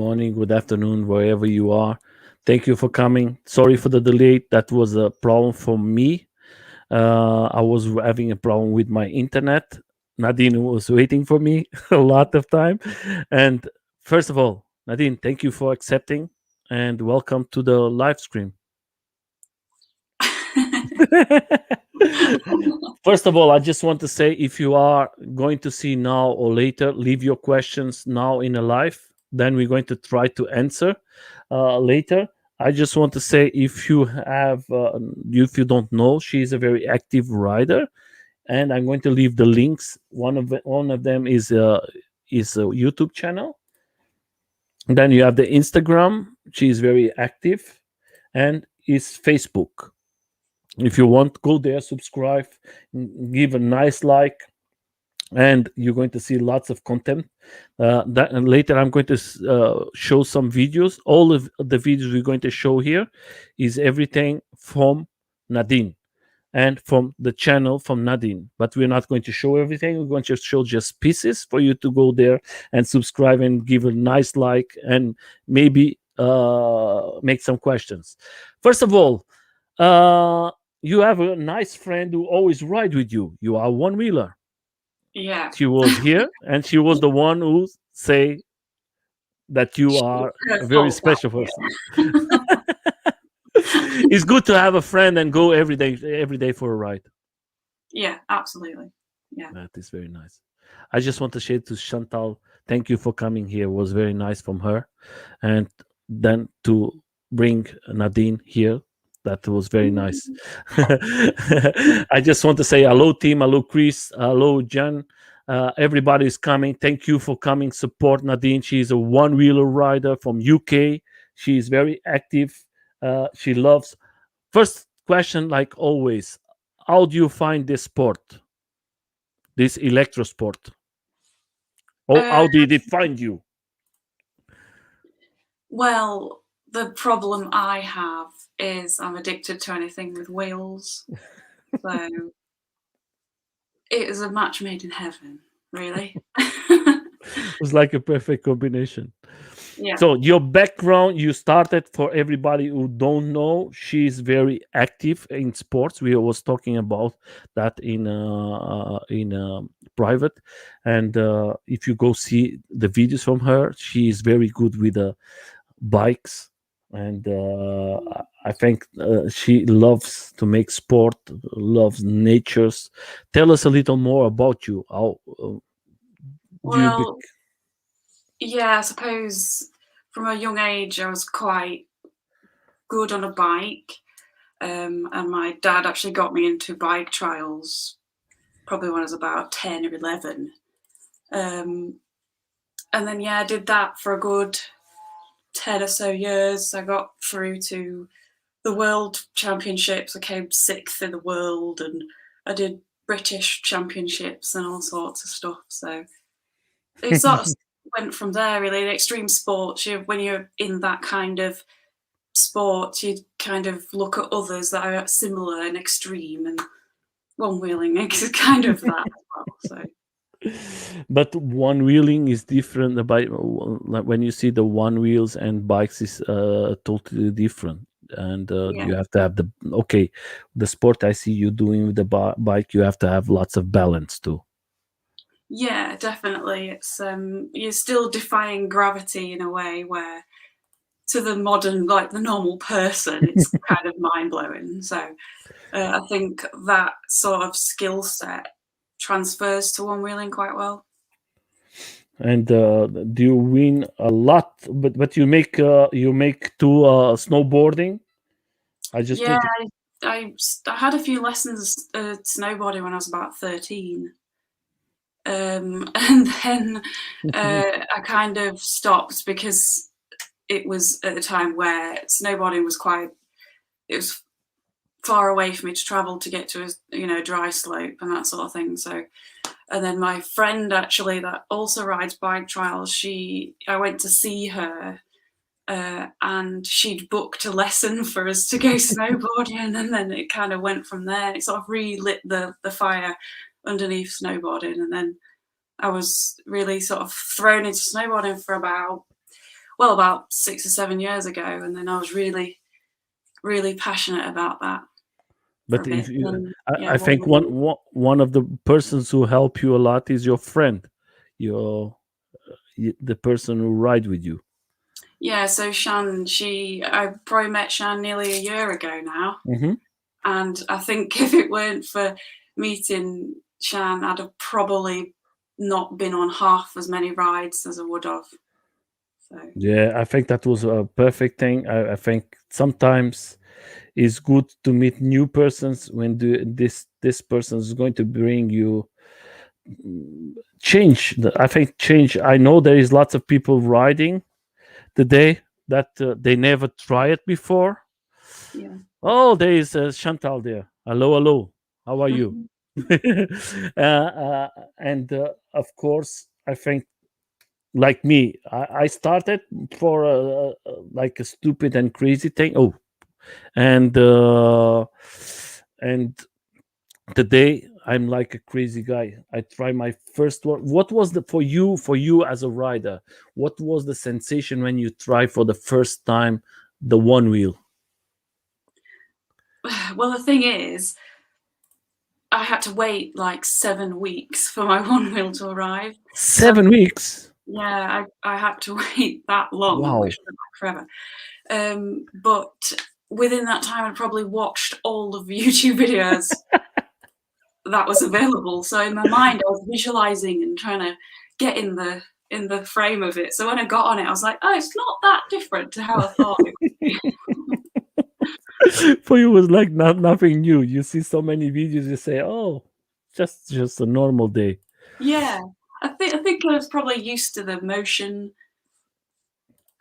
morning, good afternoon, wherever you are. Thank you for coming. Sorry for the delay. That was a problem for me. I was having a problem with my internet. Nadine was waiting for me a lot of time. And first of all, Nadine, thank you for accepting and welcome to the live stream. First of all, I just want to say if you are going to see now or later, leave your questions now in a live. Then we're going to try to answer later. I just want to say if if you don't know, she's a very active rider, and I'm going to leave the links. One of them is a YouTube channel. Then you have the Instagram. She is very active, and is Facebook. If you want, go there, subscribe, give a nice like, and you're going to see lots of content. And later, I'm going to show some videos. All of the videos we're going to show here is everything from Nadine and from the channel from Nadine. But we're not going to show everything. We're going to show just pieces for you to go there and subscribe and give a nice like and maybe make some questions. First of all, you have a nice friend who always ride with you. You are one wheeler. Yeah. She was here, and she was the one who say that you are a very special person. It's good to have a friend and go every day for a ride. Yeah, absolutely. Yeah. That is very nice. I just want to say to Chantal, thank you for coming here. It was very nice from her. And then to bring Nadine here, that was very nice. I just want to say hello, team. Hello, Chris. Hello, Jan. Everybody is coming. Thank you for coming. Support Nadine. She's a one-wheeler rider from UK. She is very active. She loves. First question, like always, how do you find this sport, this electro sport? How did it find you? Well, the problem I have is I'm addicted to anything with wheels. So it is a match made in heaven, really. It was like a perfect combination. Yeah. So your background, you started, for everybody who don't know, she's very active in sports. We was talking about that in private, and if you go see the videos from her, she is very good with the bikes, and I think she loves to make sport, loves natures. Tell us a little more about you. How do you? Yeah, I suppose from a young age I was quite good on a bike, and my dad actually got me into bike trials probably when I was about 10 or 11. And then, yeah, I did that for a good 10 or so years. I got through to the World Championships. I came 6th in the world, and I did British Championships and all sorts of stuff. So it sort of went from there, really. The extreme sports, when you're in that kind of sport, you kind of look at others that are similar and extreme, and one-wheeling is kind of that as well. So. But one wheeling is different. When you see the one wheels and bikes is totally different, and you have to have the sport I see you doing with the bike. You have to have lots of balance too. Yeah, definitely. It's you're still defying gravity in a way where, to the modern, like the normal person, it's kind of mind-blowing. So I think that sort of skill set transfers to one-wheeling quite well. And do you win a lot? But you make two snowboarding. I had a few lessons snowboarding when I was about 13. And then I kind of stopped because it was at the time where snowboarding was it was far away for me to travel to get to a dry slope and that sort of thing. So, and then my friend actually that also rides bike trials, I went to see her, and she'd booked a lesson for us to go snowboarding, and then it kind of went from there. It sort of relit the fire underneath snowboarding, and then I was really sort of thrown into snowboarding for about, about 6 or 7 years ago, and then I was really, really passionate about that for a But if bit. you, And yeah, I think one of the persons who help you a lot is your friend, your the person who ride with you. yeah. So Shan, I probably met Shan nearly a year ago now, Hmm. and I think if it weren't for meeting Shan, I'd have probably not been on half as many rides as I would have. So Yeah, I think that was a perfect thing. I think sometimes it's good to meet new persons when this person is going to bring you change. I think change. I know there is lots of people riding today that they never try it before. yeah. Oh, there is Chantal there. Hello, hello. How are you? Mhm. And of course, I think like me, I started for like a stupid and crazy thing. Oh, and and today I'm like a crazy guy. I try my first one. What was the for you as a rider? What was the sensation when you try for the first time the one wheel? Well, the thing is, I had to wait like 7 weeks for my Onewheel to arrive. Um, 7 weeks. yeah, I had to wait that long, Wow. which felt like forever. But within that time, I probably watched all of the YouTube videos that was available. So in my mind, I was visualizing and trying to get in the frame of it. So when I got on it, I was like, oh, it's not that different to how I thought it would be. For you, it was like nothing new. You see so many videos, you say, "Oh, just a normal day." Yeah, I think I was probably used to the motion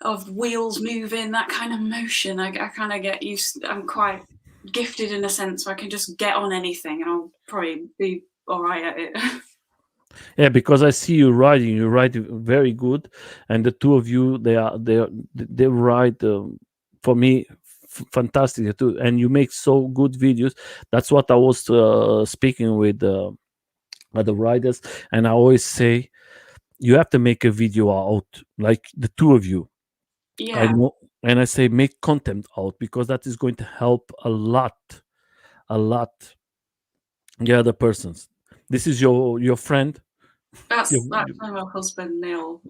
of wheels moving, that kind of motion. I kind of get used. I'm quite gifted in a sense where I can just get on anything and I'll probably be all right at it. Yeah, because I see you riding. You ride very good, and the two of you, they ride for me fantastic too. And you make so good videos. That's what I was speaking with other riders, and I always say you have to make a video out like the two of you. I Yeah, know, and I say make content out because that is going to help a lot the other persons. This is your friend. Your, that's my husband Neil.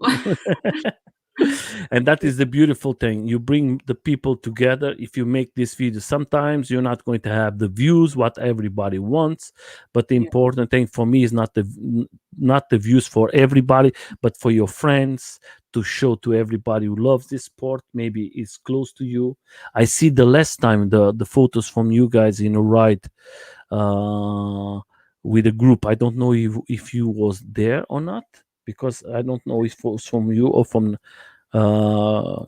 and that is the beautiful thing. You bring the people together. If you make this video, sometimes you're not going to have the views what everybody wants, but the Yeah, important thing for me is not the views for everybody, but for your friends, to show to everybody who loves this sport, maybe is close to you. I see the last time the photos from you guys in a ride uh, with a group. I don't know if you was there or not, because I don't know if it was from you or uh,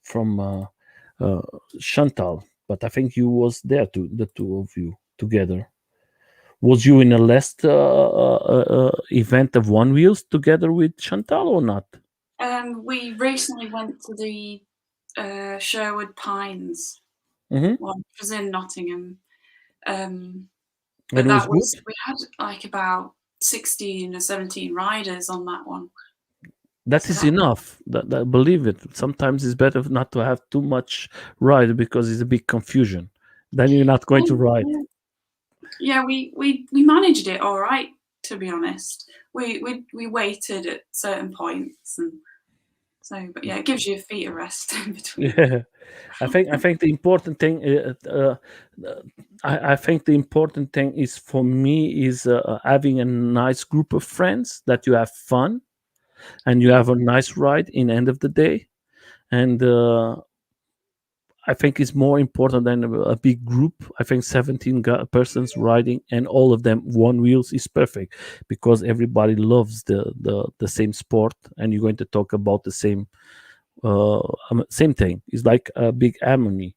from uh, Chantal, but I think you was there too, the two of you together. Was you in a last event of One Wheels together with Chantal or not? we recently went to the Sherwood Pines Hmm. one, which was in Nottingham. Um, And but it was that good. was we had like about 16 or 17 riders on that one. That So is that enough. Believe it. Sometimes it's better not to have too much ride because it's a big confusion. Then you're not going to ride. yeah, yeah, we managed it all right, to be honest. We waited at certain points, and so but yeah, it gives your feet a rest in between. Yeah, I think the important thing uh, I think the important thing is for me is having a nice group of friends that you have fun and you Yeah, have a nice ride in end of the day. And I think it's more important than a big group. I think 17 persons riding and all of them one wheels is perfect because everybody loves the same sport and you're going to talk about the same thing. It's like a big harmony.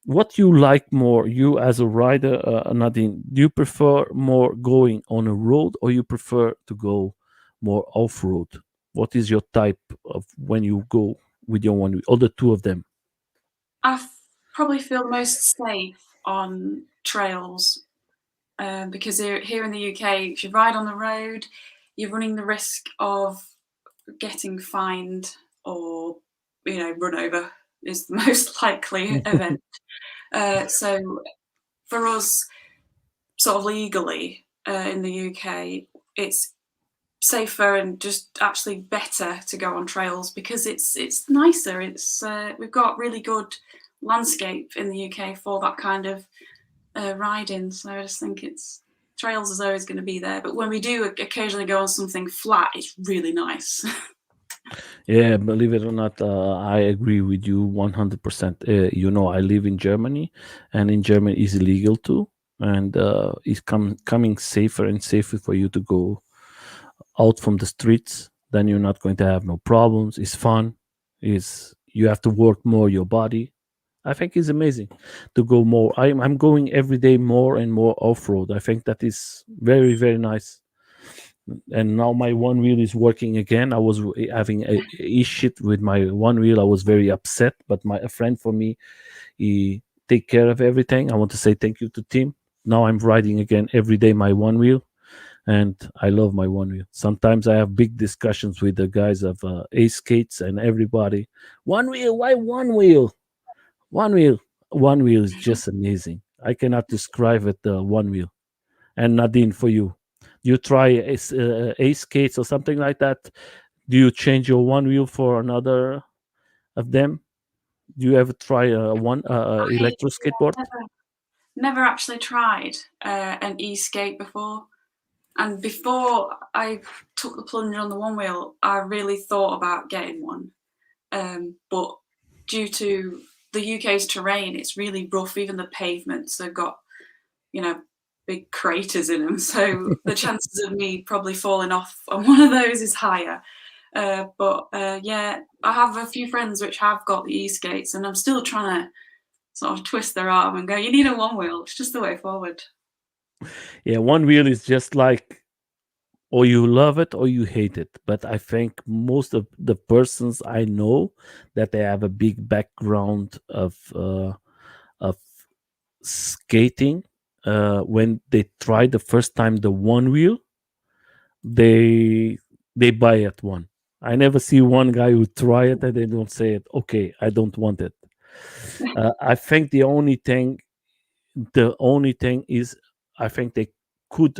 What you like more, you as a rider, Nadine? Do you prefer more going on a road or you prefer to go more off road? What is your type of when you go with your one or the two of them? probably feel most safe on trails because here in the UK, if you ride on the road, you're running the risk of getting fined or run over is the most likely event. So for us, sort of legally in the UK, it's safer and just actually better to go on trails because it's nicer. It's we've got really good landscape in the UK for that kind of riding. So I just think trails is always going to be there. But when we do occasionally go on something flat, it's really nice. Yeah, believe it or not, I agree with you 100%. I live in Germany, and in Germany it's illegal too, and it's coming safer and safer for you to go out from the streets. Then you're not going to have no problems. It's fun. Is you have to work more your body. I think it's amazing to go more. I'm going every day more and more off road. I think that is very very nice. And now my one wheel is working again. I was having a issue with my one wheel. I was very upset, but a friend for me, he take care of everything. I want to say thank you to Tim. Now I'm riding again every day my one wheel, and I love my one wheel. Sometimes I have big discussions with the guys of Ace Skates and everybody. One wheel, why one wheel? One wheel, one wheel is just amazing. I cannot describe it. One wheel. And Nadine, for you, you try Ace Skates or something like that. Do you change your one wheel for another of them? Do you ever try one I electro skateboard? never actually tried an e-skate before. And before I took the plunge on the one wheel, I really thought about getting one. But due to the UK's terrain, it's really rough. Even the pavements have got, big craters in them. So the chances of me probably falling off on one of those is higher. But yeah, I have a few friends which have got the e-skates, and I'm still trying to sort of twist their arm and go, you need a one wheel. It's just the way forward. Yeah, one wheel is just like, or you love it or you hate it. But I think most of the persons I know that they have a big background of skating. When they try the first time the one wheel, they they buy it one. I never see one guy who try it and they don't say it. Okay, I don't want it. I think the only thing is, I think they could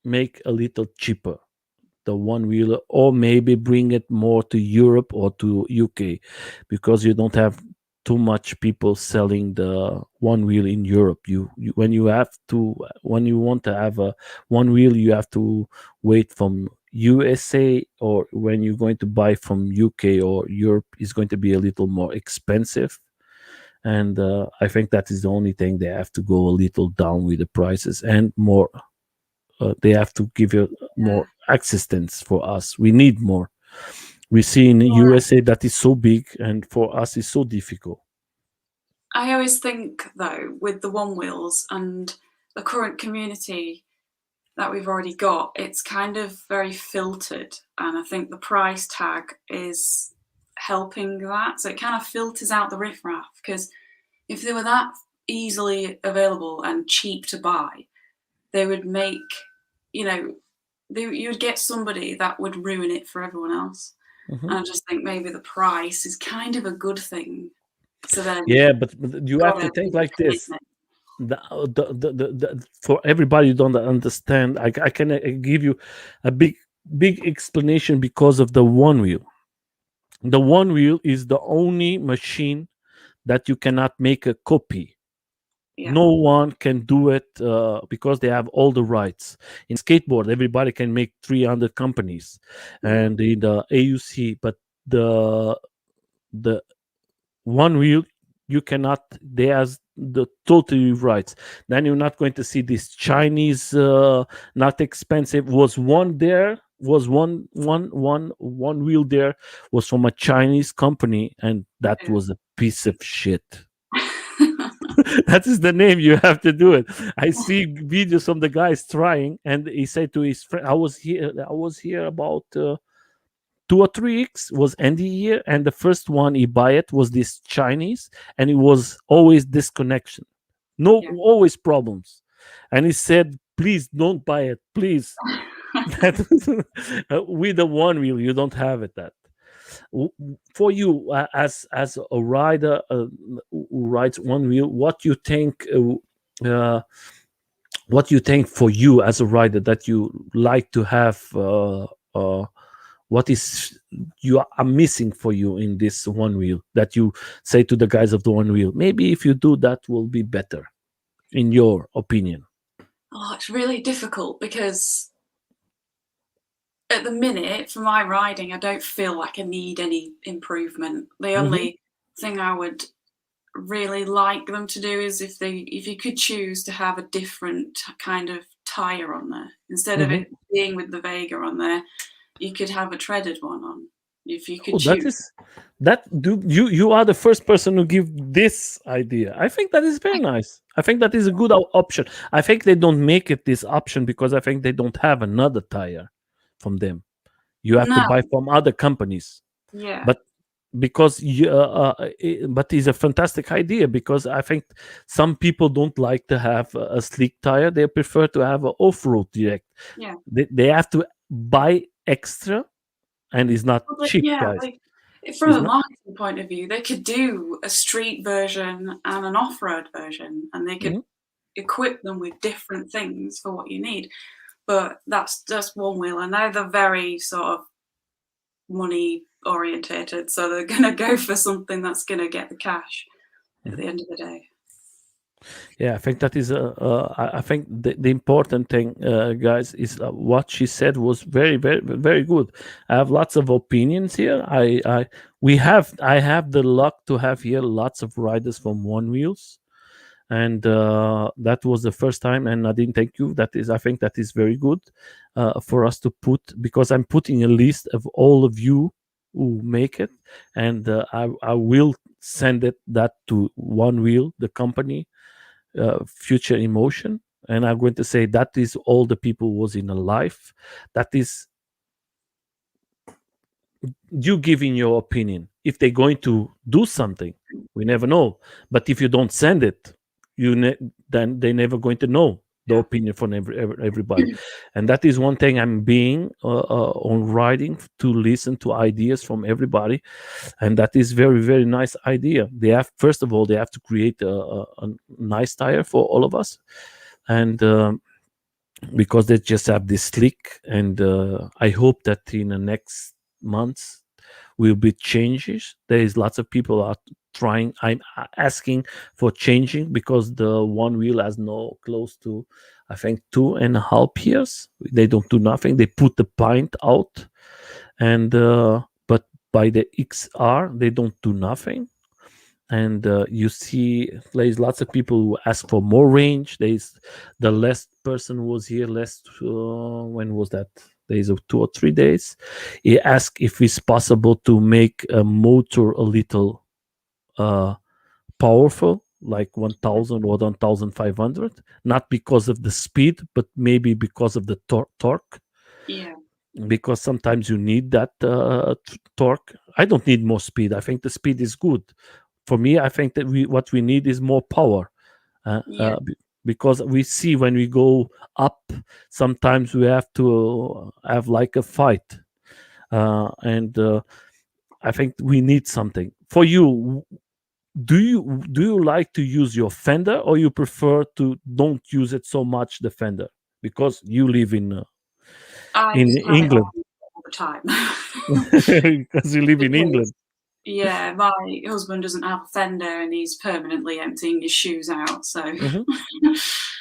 make a little cheaper the one wheeler, or maybe bring it more to Europe or to UK, because you don't have too much people selling the one wheel in Europe. You when you want to have a one wheel, you have to wait from USA, or when you're going to buy from UK or Europe, is going to be a little more expensive. And I think that is the only thing. They have to go a little down with the prices, and more they have to give you Yeah. more assistance for us. We need more. We see in Or USA that is so big, and for us it's so difficult. I always think, though, with the one wheels and the current community that we've already got, it's kind of very filtered. And I think the price tag is helping that. So it kind of filters out the riffraff, because if they were that easily available and cheap to buy, they would make, you know, you would get somebody that would ruin it for everyone else. Mhm. And I just think maybe the price is kind of a good thing. So then Yeah, you've but you have got to a think bigger like this. commitment. For everybody who don't understand, I can give you a big explanation because of the one wheel. The one wheel is the only machine that you cannot make a copy. Yeah. No one can do it because they have all the rights. In skateboard, everybody can make 300 companies, Mm. and in the AUC, but the the one wheel, you cannot. They has the totally rights. Then you're not going to see this Chinese, not expensive. Was one there? Was one wheel there? Was from a Chinese company, and that Yeah. was a piece of shit. That is the name. You have to do it. I see videos from the guys trying, and he said to his friend, I was here about 2 or 3 weeks. Was Andy here? And the first one he buy it was this Chinese, and it was always disconnection. No, Yeah. always problems. And he said, please don't buy it, please. That with the one wheel, you don't have it. That. For you, as a rider who rides one wheel, uh, what you think for you as a rider that you like to have, what is you are missing for you in this one wheel, that you say to the guys of the one wheel, maybe if you do that will be better, in your opinion? Oh, it's really difficult because at the minute, for my riding, I don't feel like I need any improvement. The Hmm. only thing I would really like them to do is if you could choose to have a different kind of tire on there instead of Hmm. it being with the Vega on there, you could have a treaded one on if you could Oh, that choose. is that do you are the first person to give this idea. I think that is very nice. I think that is a good option. I think they don't make it this option because I think they don't have another tire from them. You have to No, buy from other companies. yeah, But because but it's a fantastic idea, because I think some people don't like to have a sleek tire. They prefer to have an off-road direct. yeah. They have to buy extra, and it's not Well, cheap, yeah, guys. like from It's a not. marketing point of view, they could do a street version and an off-road version, and they could Mhm. equip them with different things for what you need. But that's just one wheel, and they're very sort of money orientated, so they're gonna go for something that's gonna get the cash at Mhm. the end of the day. Yeah, I think that is I think the important thing, guys, is what she said was very, very, very good. I have lots of opinions here. I have the luck to have here lots of riders from one wheels, and that was the first time. And Nadine, thank you. That is, I think that is very good for us to put, because I'm putting a list of all of you who make it, and I will send it that to One Wheel, the company, future emotion, and I'm going to say that is all the people was in a life. That is you giving your opinion. If they're going to do something, we never know. But if you don't send it, then they're never going to know the Yeah. opinion from everybody. And that is one thing I'm being on writing, to listen to ideas from everybody. And that is very, very nice idea. They have, first of all, they have to create a nice tire for all of us. And because they just have this slick, and I hope that in the next months will be changes. There is lots of people are trying, I'm asking for changing, because the one wheel has no close to, I think, 2.5 years. They don't do nothing. They put the paint out, and but by the XR they don't do nothing. And you see there's lots of people who ask for more range. There's the last person who was here last, when was that, days of 2 or 3 days, he asked if it's possible to make a motor a little uh powerful, like 1000 or 1500, not because of the speed, but maybe because of the torque, Yeah. because sometimes you need that torque. I don't need more speed. I think the speed is good for me. I think that what we need is more power, Yeah. because we see when we go up, sometimes we have to have like a fight, and I think we need something. For you, do you like to use your fender, or you prefer to don't use it so much, the fender, because you live I in just have it England? on all the time. Because you live in Because England. yeah, my husband doesn't have a fender and he's permanently emptying his shoes out, so Mhm.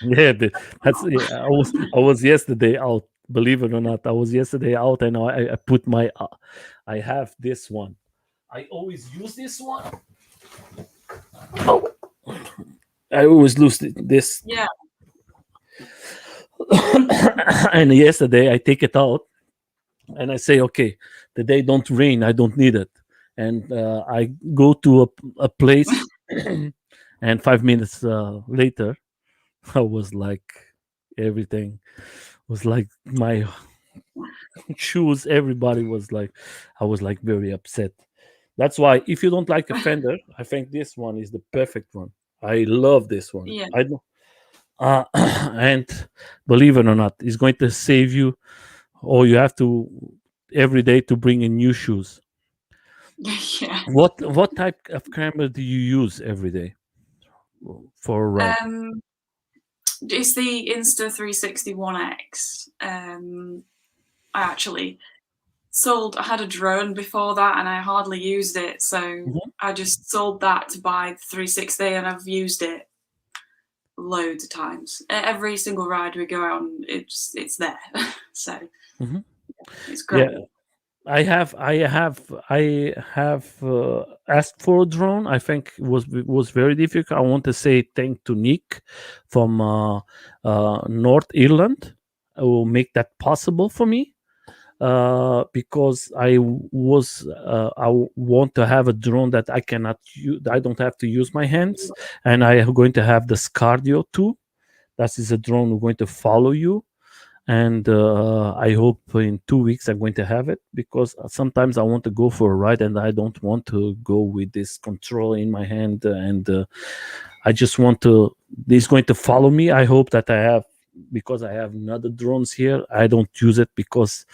Yeah, that's, yeah, I was yesterday out. Believe it or not, I was yesterday out, and I put my I have this one. I always use this one. Oh, I always lose this. yeah, And yesterday I take it out, and I say, okay, the day don't rain, I don't need it. And I go to a place, and 5 minutes later, I was like, everything was like my shoes. Everybody was like, I was like very upset. That's why, if you don't like a fender, I think this one is the perfect one. I love this one. yeah, I don't, and believe it or not, it's going to save you, or you have to every day to bring in new shoes. Yeah. What type of camera do you use every day for a ride? It's the Insta 360 One X. I actually I had a drone before that and I hardly used it, so Mhm. I just sold that to buy the 360, and I've used it loads of times. Every single ride we go on, it's there. So Mhm. it's Yeah, great. I have asked for a drone. I think it was very difficult. I want to say thank to Nick from North Ireland who will make that possible for me. Because I want to have a drone that I cannot use. I don't have to use my hands, and I am going to have this cardio too. That is a drone who's going to follow you, and I hope in 2 weeks I'm going to have it, because sometimes I want to go for a ride and I don't want to go with this control in my hand, and I just want to. This going to follow me. I hope that I have, because I have another drones here. I don't use it because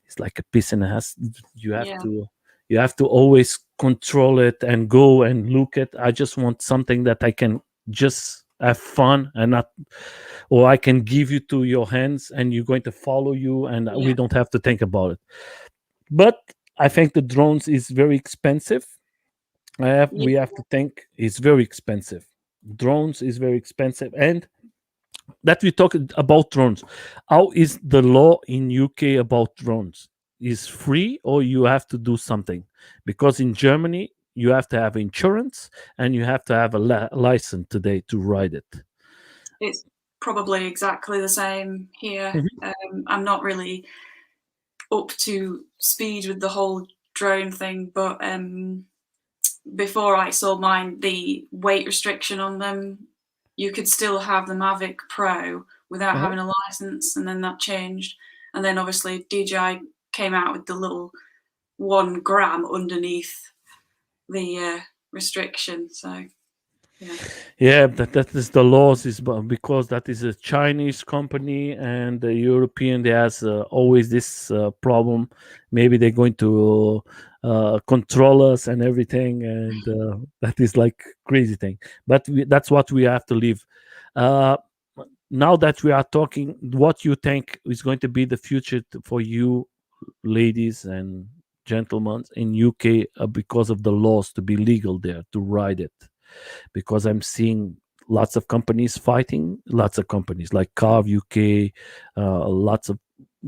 it's like a piss in the ass. You have Yeah, to you have to always control it and go and look at. I just want something that I can just have fun and not, or I can give you to your hands and you're going to follow you and we yeah, don't have to think about it. But I think the drones is very expensive. yeah. We have to think it's very expensive. Drones is very expensive, and that we talk about drones. How is the law in UK about drones? Is free or you have to do something? Because in Germany you have to have insurance and you have to have a license today to ride it. It's probably exactly the same here. Mhm. I'm not really up to speed with the whole drone thing, but before I sold mine, the weight restriction on them, you could still have the Mavic Pro without Uh-huh. having a license, and then that changed. And then obviously DJI came out with the little 1 gram underneath the restriction. So yeah, Yeah, that is the laws is because that is a Chinese company and the European. They has always this problem. Maybe they're going to control us and everything, and that is like crazy thing. But that's what we have to live. Uh, Now that we are talking, what you think is going to be the future for you, ladies and gentlemen, in UK, because of the laws to be legal there to ride it? Because I'm seeing lots of companies fighting, lots of companies like Carve UK, lots of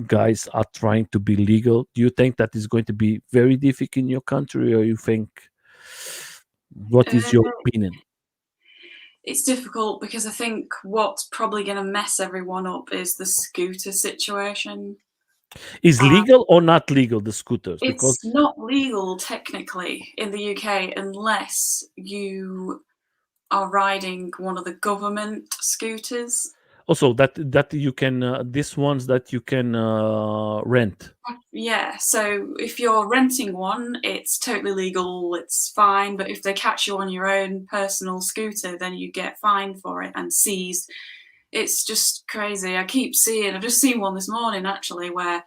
guys are trying to be legal. Do you think that is going to be very difficult in your country, or you think, what is your uh, opinion? it's difficult because I think what's probably going to mess everyone up is the scooter situation. Is legal or not legal the scooters? It's Because not legal technically in the UK unless you are riding one of the government scooters. also that you can these ones that you can rent. Yeah, so if you're renting one, it's totally legal, it's fine. But if they catch you on your own personal scooter, then you get fined for it and seized. It's just crazy. I've just seen one this morning actually where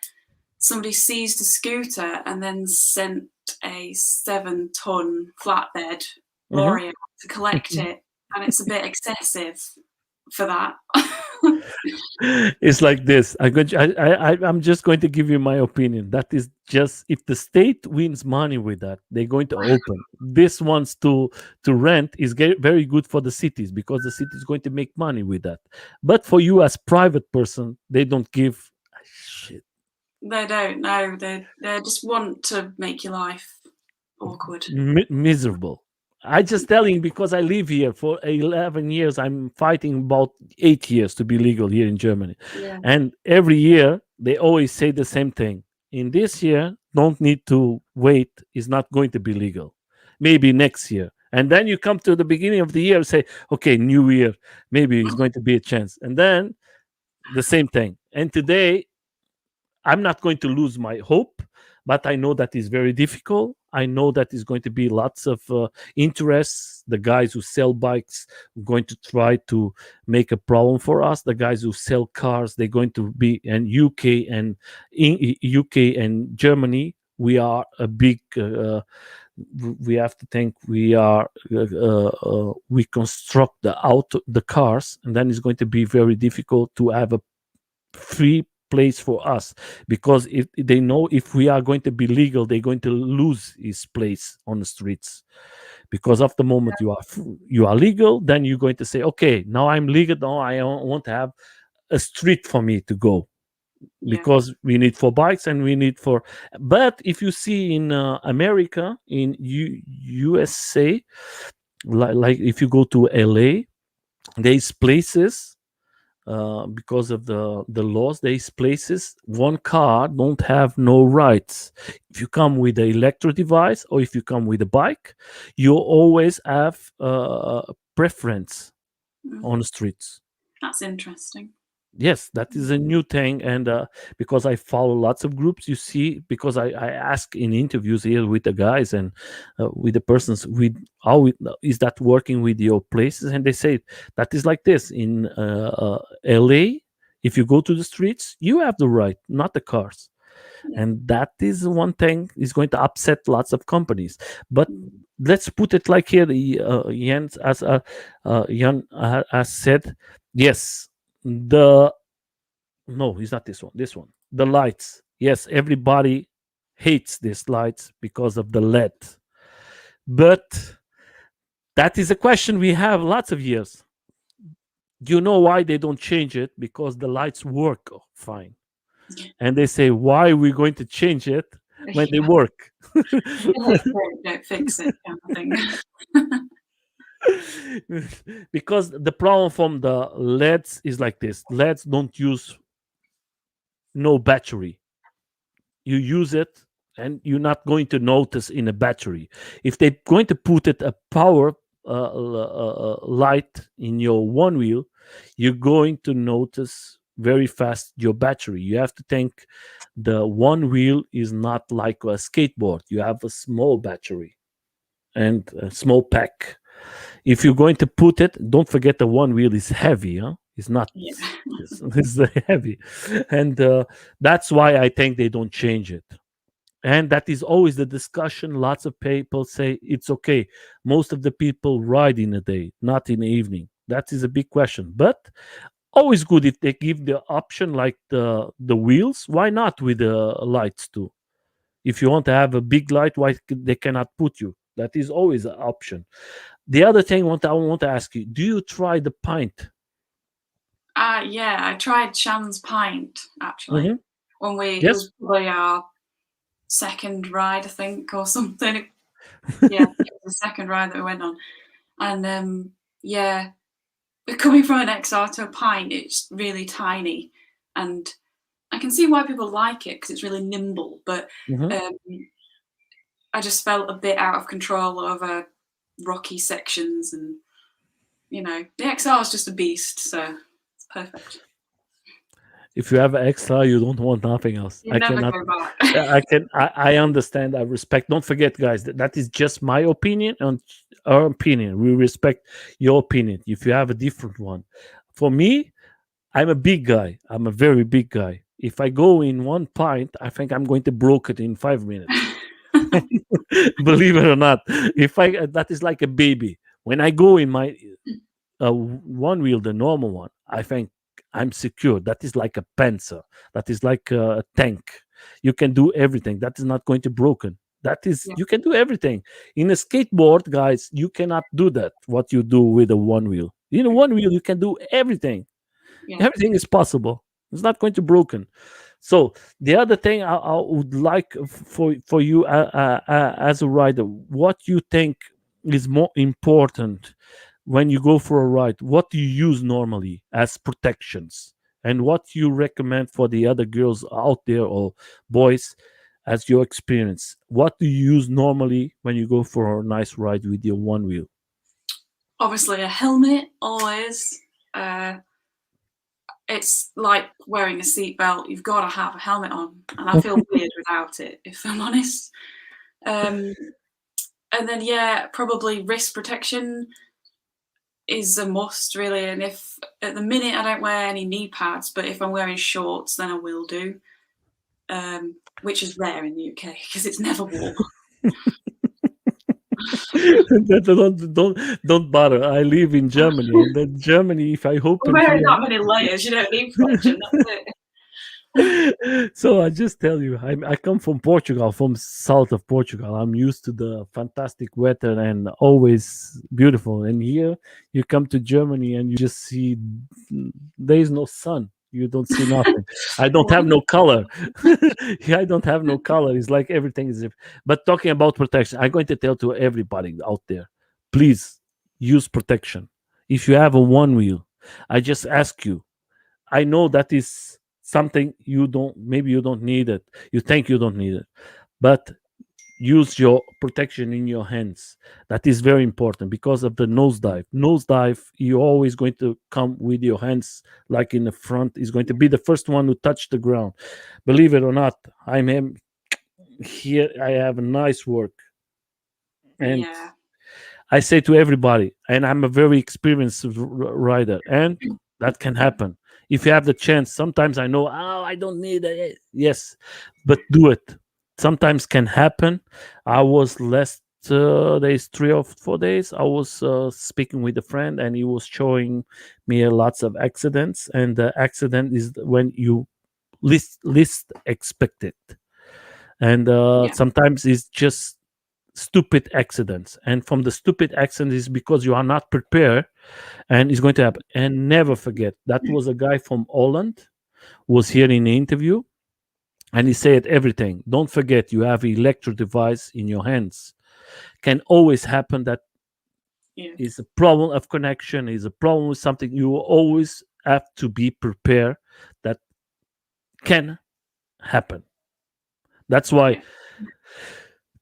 somebody seized a scooter and then sent a 7-ton flatbed Mhm. lorry out to collect it, and it's a bit excessive for that. It's like this. I'm just going to give you my opinion. That is just, if the state wins money with that, they're going to open this ones to rent is very good for the cities, because the city is going to make money with that. But for you as private person, they don't give a shit. They don't know. They just want to make your life awkward. Miserable. I just telling because I live here for 11 years. I'm fighting about 8 years to be legal here in Germany. Yeah. And every year they always say the same thing. In this year, don't need to wait, is not going to be legal. Maybe next year. And then you come to the beginning of the year and say, okay, new year, maybe it's going to be a chance. And then the same thing. And today I'm not going to lose my hope, but I know that is very difficult. I know that is going to be lots of interests. The guys who sell bikes are going to try to make a problem for us. The guys who sell cars, they're going to be in UK and in UK and Germany. We are a big we have to think we construct the cars, and then it's going to be very difficult to have a free place for us, because if they know if we are going to be legal, they're going to lose his place on the streets. Because of the moment you are legal, then you're going to say, okay, now I'm legal, now I want to have a street for me to go, Yeah. because we need for bikes and we need for. But if you see in America, in USA, like if you go to LA, there's places, because of the laws, there's places one car don't have no rights. If you come with an electric device or if you come with a bike, you always have preference on the streets. That's interesting. Yes, that is a new thing. And because I follow lots of groups, you see, because I ask in interviews here with the guys and with the persons, with is that working with your places, and they say that is like this in LA. If you go to the streets, you have the right, not the cars. And that is one thing is going to upset lots of companies. But let's put it like here, Jens, as Jan has said, yes, the no, it's not this one. This one, the lights. Yes, everybody hates these lights because of the LED. But that is a question we have lots of years. You know why they don't change it? Because the lights work fine. And they say, why are we going to change it when they work? Don't fix it, kind of thing. Because the problem from the LEDs is like this: LEDs don't use no battery. You use it and you're not going to notice in a battery. If they're going to put it a power light in your one wheel, you're going to notice very fast your battery. You have to think the one wheel is not like a skateboard. You have a small battery and a small pack. If you're going to put it, don't forget the one wheel is heavy. Huh? It's not. Yeah. It's heavy, and that's why I think they don't change it. And that is always the discussion. Lots of people say it's okay. Most of the people ride in the day, not in the evening. That is a big question. But always good if they give the option like the wheels. Why not with the lights too? If you want to have a big light, why they cannot put you? That is always an option. The other thing I want to ask you: do you try the pint? Yeah, I tried Shan's Pint actually. Mhm. When it Yes. was probably our second ride, I think, or something. Yeah, it was the second ride that we went on. And yeah, coming from an XR to a Pint, it's really tiny, and I can see why people like it because it's really nimble. But Mhm. I just felt a bit out of control over rocky sections, and the XR is just a beast, so it's perfect. If you have extra, you don't want nothing else. You I never cannot. go back. I understand. I respect. Don't forget, guys. That is just my opinion and our opinion. We respect your opinion. If you have a different one, for me, I'm a big guy. I'm a very big guy. If I go in one pint, I think I'm going to broke it in 5 minutes. Believe it or not, if I that is like a baby. When I go in my one wheel, the normal one, I think I'm secure. That is like a pencil. That is like a tank. You can do everything. That is not going to broken. That is Yeah. you can do everything. In a skateboard, guys, you cannot do that. What you do with a one wheel. In a one wheel, you can do everything. Yeah. Everything is possible. It's not going to broken. So the other thing I would like for you as a rider, what you think is more important when you go for a ride? What do you use normally as protections, and what you recommend for the other girls out there or boys as your experience? What do you use normally when you go for a nice ride with your one wheel? Obviously, a helmet always. It's like wearing a seatbelt. You've got to have a helmet on, and I feel weird without it, if I'm honest. And then, yeah, probably wrist protection is a must, really. And if at the minute I don't wear any knee pads, but if I'm wearing shorts, then I will do, which is rare in the UK because it's never warm. Don't bother. I live in Germany, and then Germany, if I We're open wearing here. that many layers. You don't need protection. That's it. So I just tell you, I come from Portugal, from south of Portugal. I'm used to the fantastic weather and always beautiful. And here you come to Germany and you just see there is no sun. You don't see nothing. I don't have no color. Yeah, I don't have no color. It's like everything is. But talking about protection, I'm going to tell to everybody out there, please use protection. If you have a one wheel, I just ask you, I know that is something you don't, maybe you don't need it. You think you don't need it, but use your protection in your hands. That is very important because of the nosedive. Nosedive, you're always going to come with your hands like in the front, is going to be the first one who touch the ground. Believe it or not, I'm here. I have a nice work. And Yeah. I say to everybody, and I'm a very experienced rider, and that can happen. If you have the chance, sometimes I know, oh, I don't need it. Yes, but do it. Sometimes can happen. I was last days, 3 or 4 days. I was speaking with a friend, and he was showing me lots of accidents. And the accident is when you least expect it, and Yeah. sometimes it's just stupid accidents, and from the stupid accident is because you are not prepared, and it's going to happen. And never forget, that was a guy from Holland was here in the interview, and he said everything. Don't forget, you have electric device in your hands. Can always happen. That Yeah. is a problem of connection, is a problem with something. You will always have to be prepared. That can happen. That's why Yeah.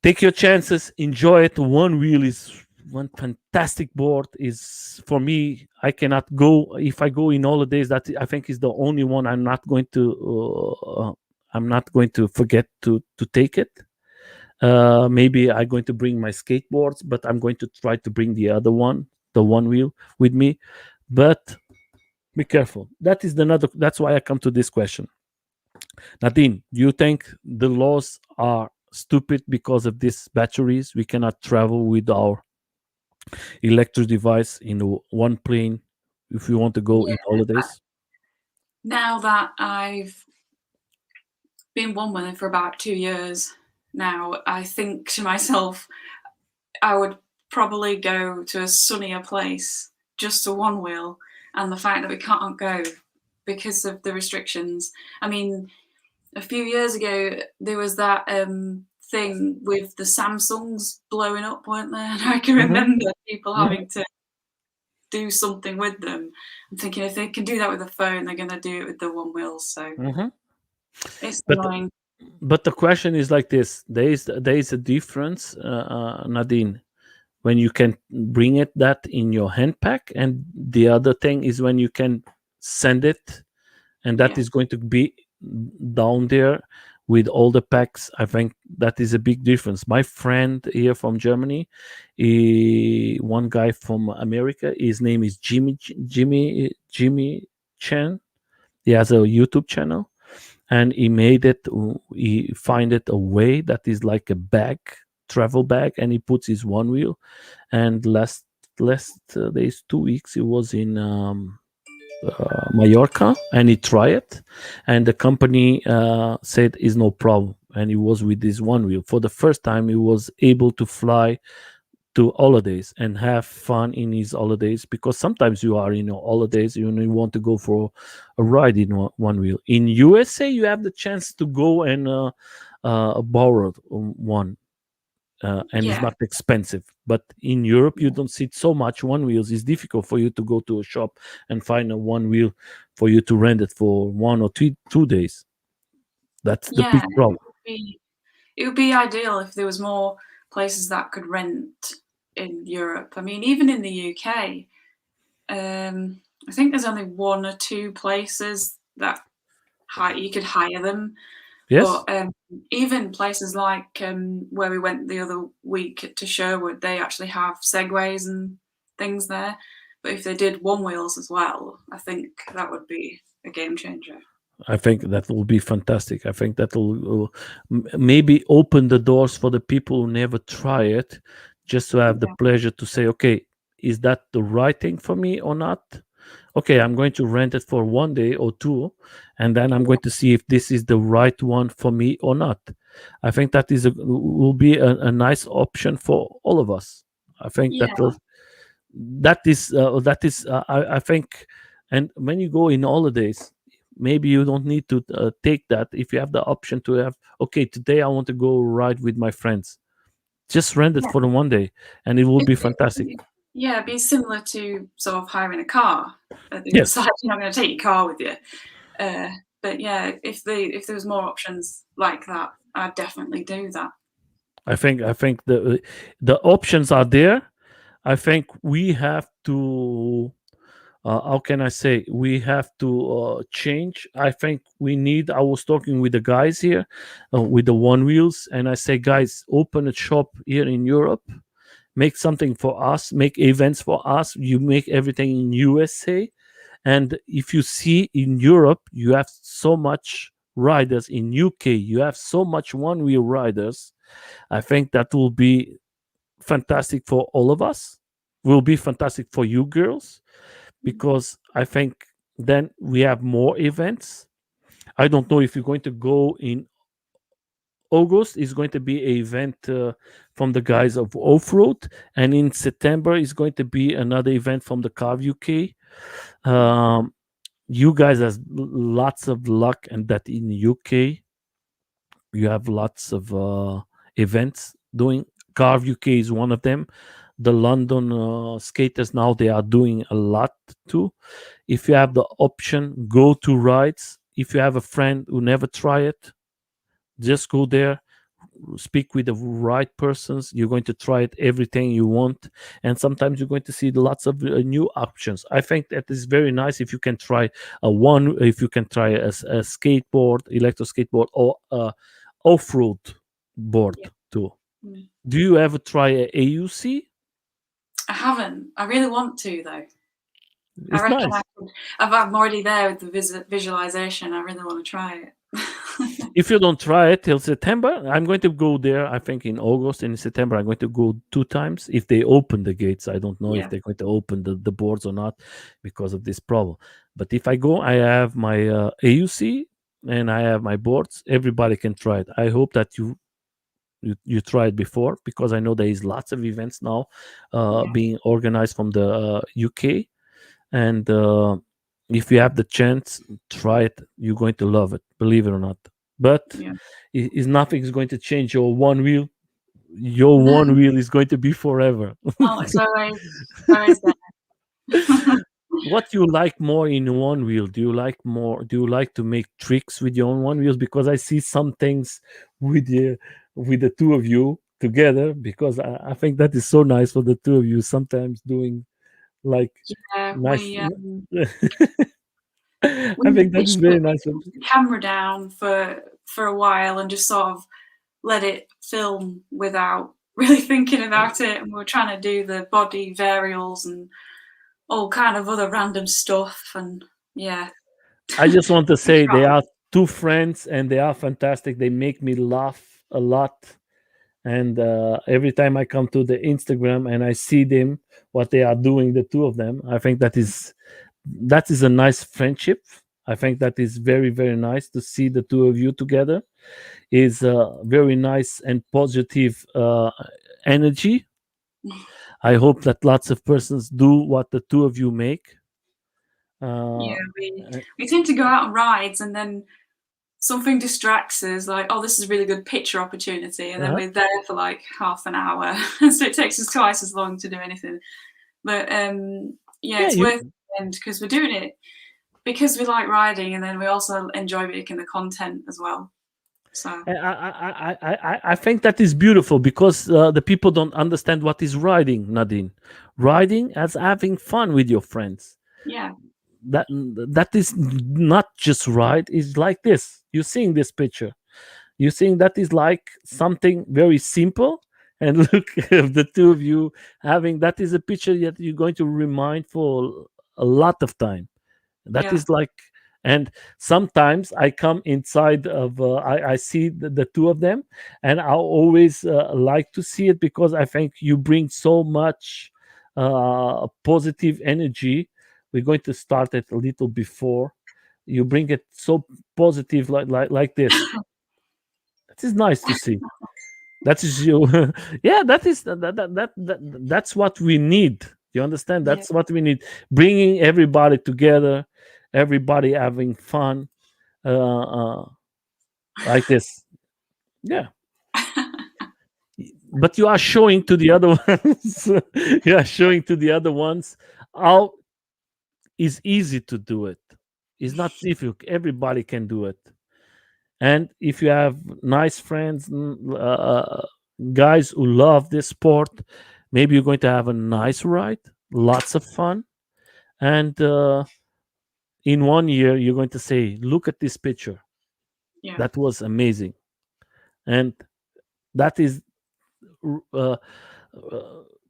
take your chances, enjoy it. One wheel is one fantastic board. Is for me, I cannot go if I go in holidays. That I think is the only one I'm not going to forget to take it. Maybe I'm going to bring my skateboards, but I'm going to try to bring the other one, the one wheel, with me. But be careful. That's why I come to this question. Nadine, do you think the laws are stupid because of these batteries? We cannot travel with our electric device in one plane if we want to go in Yeah. holidays. Now that I've been one woman for about 2 years now, I think to myself, I would probably go to a sunnier place just to one wheel, and the fact that we can't go because of the restrictions. I mean, a few years ago there was that thing with the Samsungs blowing up, weren't there? And I can Mhm, remember people mhm, having to do something with them. I'm thinking if they can do that with a phone, they're going to do it with the one wheel. So mhm. it's But annoying. but the question is like this: there is a difference, Nadine, when you can bring it that in your hand pack, and the other thing is when you can send it, and that Yeah, is going to be down there with all the packs. I think that is a big difference. My friend here from Germany, one guy from America, his name is Jimmy Chen. He has a YouTube channel, and he made it. He find it a way that is like a bag, travel bag, and he puts his one wheel. And last days, 2 weeks, he was in Mallorca, and he tried it, and the company said is no problem, and he was with this one wheel for the first time. He was able to fly to holidays and have fun in his holidays, because sometimes you are in your holidays, you only want to go for a ride in one wheel. In USA, you have the chance to go and borrow one, and it's yeah, not expensive. But in Europe, you don't see it so much. One wheels is difficult for you to go to a shop and find a one wheel for you to rent it for 1 or 2 days. That's the yeah. big problem. It would be ideal if there was more places that could rent in Europe. I mean, even in the UK, I think there's only one or two places that you could hire them. Yes. But even places like where we went the other week to Sherwood, they actually have segways and things there. But if they did one wheels as well, I think that would be a game changer. I think that will be fantastic. I think that will maybe open the doors for the people who never try it just to have the Yeah. pleasure to say, okay, is that the right thing for me or not? Okay, I'm going to rent it for 1 day or two, and then I'm going to see if this is the right one for me or not. I think that will be a nice option for all of us. I think Yeah. that is I think, and when you go in holidays, maybe you don't need to take that. If you have the option to have, okay, today I want to go ride with my friends, just rent it Yeah. for the 1 day, and it will be fantastic. It, yeah, it'd be similar to sort of hiring a car. At the other Yes, side, you're not going to take your car with you. Uh, but yeah, if there was more options like that, I'd definitely do that. I think the options are there. I think we have to, how can I say, we have to change. I think we need, I was talking with the guys here with the one wheels, and I say, guys, open a shop here in Europe, make something for us, make events for us. You make everything in USA. And if you see in Europe, you have so much riders. In UK, you have so much one wheel riders. I think that will be fantastic for all of us, will be fantastic for you girls, because I think then we have more events. I don't know if you're going to go in August. Is going to be an event from the guys of Off-Road, and in September is going to be another event from the Carve UK. Um, you guys have lots of luck, and that in UK you have lots of events doing. Carve UK is one of them. The London skaters now, they are doing a lot too. If you have the option, go to rides. If you have a friend who never try it, just go there, speak with the right persons. You're going to try it, everything you want, and sometimes you're going to see lots of new options. I think that is very nice if you can try if you can try a skateboard, electro skateboard, or a off-road board Yeah. too. Mm. Do you ever try a AUC? I haven't. I really want to though. I It's reckon I nice. could. I'm already there with the visualization. I really want to try it. If you don't try it till September, I'm going to go there. I think in August and in September, I'm going to go 2 times if they open the gates. I don't know if Yeah. they're going to open the boards or not because of this problem. But if I go, I have my AUC and I have my boards. Everybody can try it. I hope that you tried before, because I know there is lots of events now Yeah. being organized from the UK, and if you have the chance, try it. You're going to love it, believe it or not. But Yeah. is nothing is going to change your one wheel. Your one wheel is going to be forever. Oh, it's always there. What you like more in one wheel? Do you like to make tricks with your own one wheels? Because I see some things with the two of you together, because I think that is so nice for the two of you sometimes doing like Yeah, nice. I we think that is literally very nice. put the camera down for a while and just sort of let it film without really thinking about it. And we were trying to do the body varials and all kind of other random stuff. And yeah, I just want to we say they tried. are two friends and they are fantastic. They make me laugh a lot. And every time I come to the Instagram and I see them, what they are doing, the two of them, I think that is a nice friendship. I think that is very, very nice to see the two of you together. Is very nice and positive energy. I hope that lots of persons do what the two of you make. Yeah, Uh, we tend to go out on rides and then something distracts us, like, oh, this is a really good picture opportunity, and then uh-huh. we're there for like half an hour, so it takes us twice as long to do anything. But yeah, Yeah, it's worth it because we're doing it because we like riding, and then we also enjoy making the content as well. So I think that is beautiful, because the people don't understand what is riding, Nadine. Riding as having fun with your friends. yeah, That is not just ride. It's like this. You're seeing this picture. You're seeing that is like something very simple. And look, the two of you having that is a picture that you're going to remind for a lot of time. That yeah, is like, And sometimes I come inside of I see the two of them, and I always like to see it because I think you bring so much positive energy. We're going to start it a little before. You bring it so positive, like this. That is nice to see. That is you. Yeah, that is that's what we need. You understand? Yeah. That's what we need. Bringing everybody together, everybody having fun, like this. Yeah, but you are showing to the other ones. You are showing to the other ones how it's easy to do it. It's not difficult. Everybody can do it. And if you have nice friends, guys who love this sport, maybe you're going to have a nice ride, lots of fun. And in 1 year, you're going to say, look at this picture. Yeah. That was amazing. And that is, uh,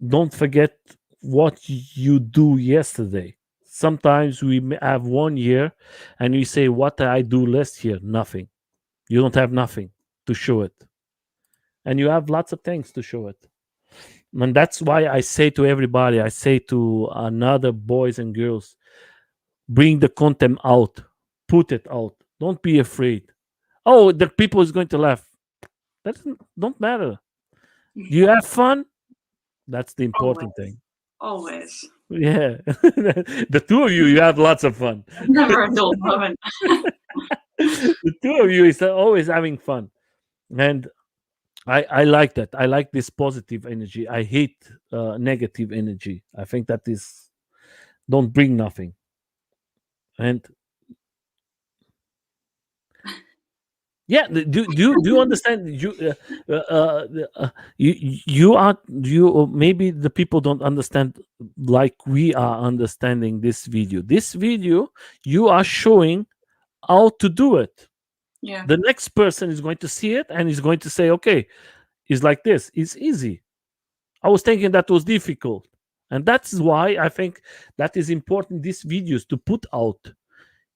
don't forget what you do yesterday. Sometimes we have 1 year and we say, what did I do last year? Nothing. You don't have nothing to show it. And you have lots of things to show it. And that's why I say to everybody, I say to another boys and girls, bring the content out, put it out. Don't be afraid. Oh, the people is going to laugh. That don't matter. You have fun. That's the important Always. thing. Always. Yeah, the two of you, you have lots of fun. Never a dull moment. The two of you is always having fun, and I like that. I like this positive energy. I hate negative energy. I think that is don't bring nothing. And yeah, do you understand? You are you maybe the people don't understand like we are understanding this video. This video you are showing how to do it. Yeah. The next person is going to see it and is going to say, okay, it's like this. It's easy. I was thinking that was difficult. And that's why I think that is important these videos to put out.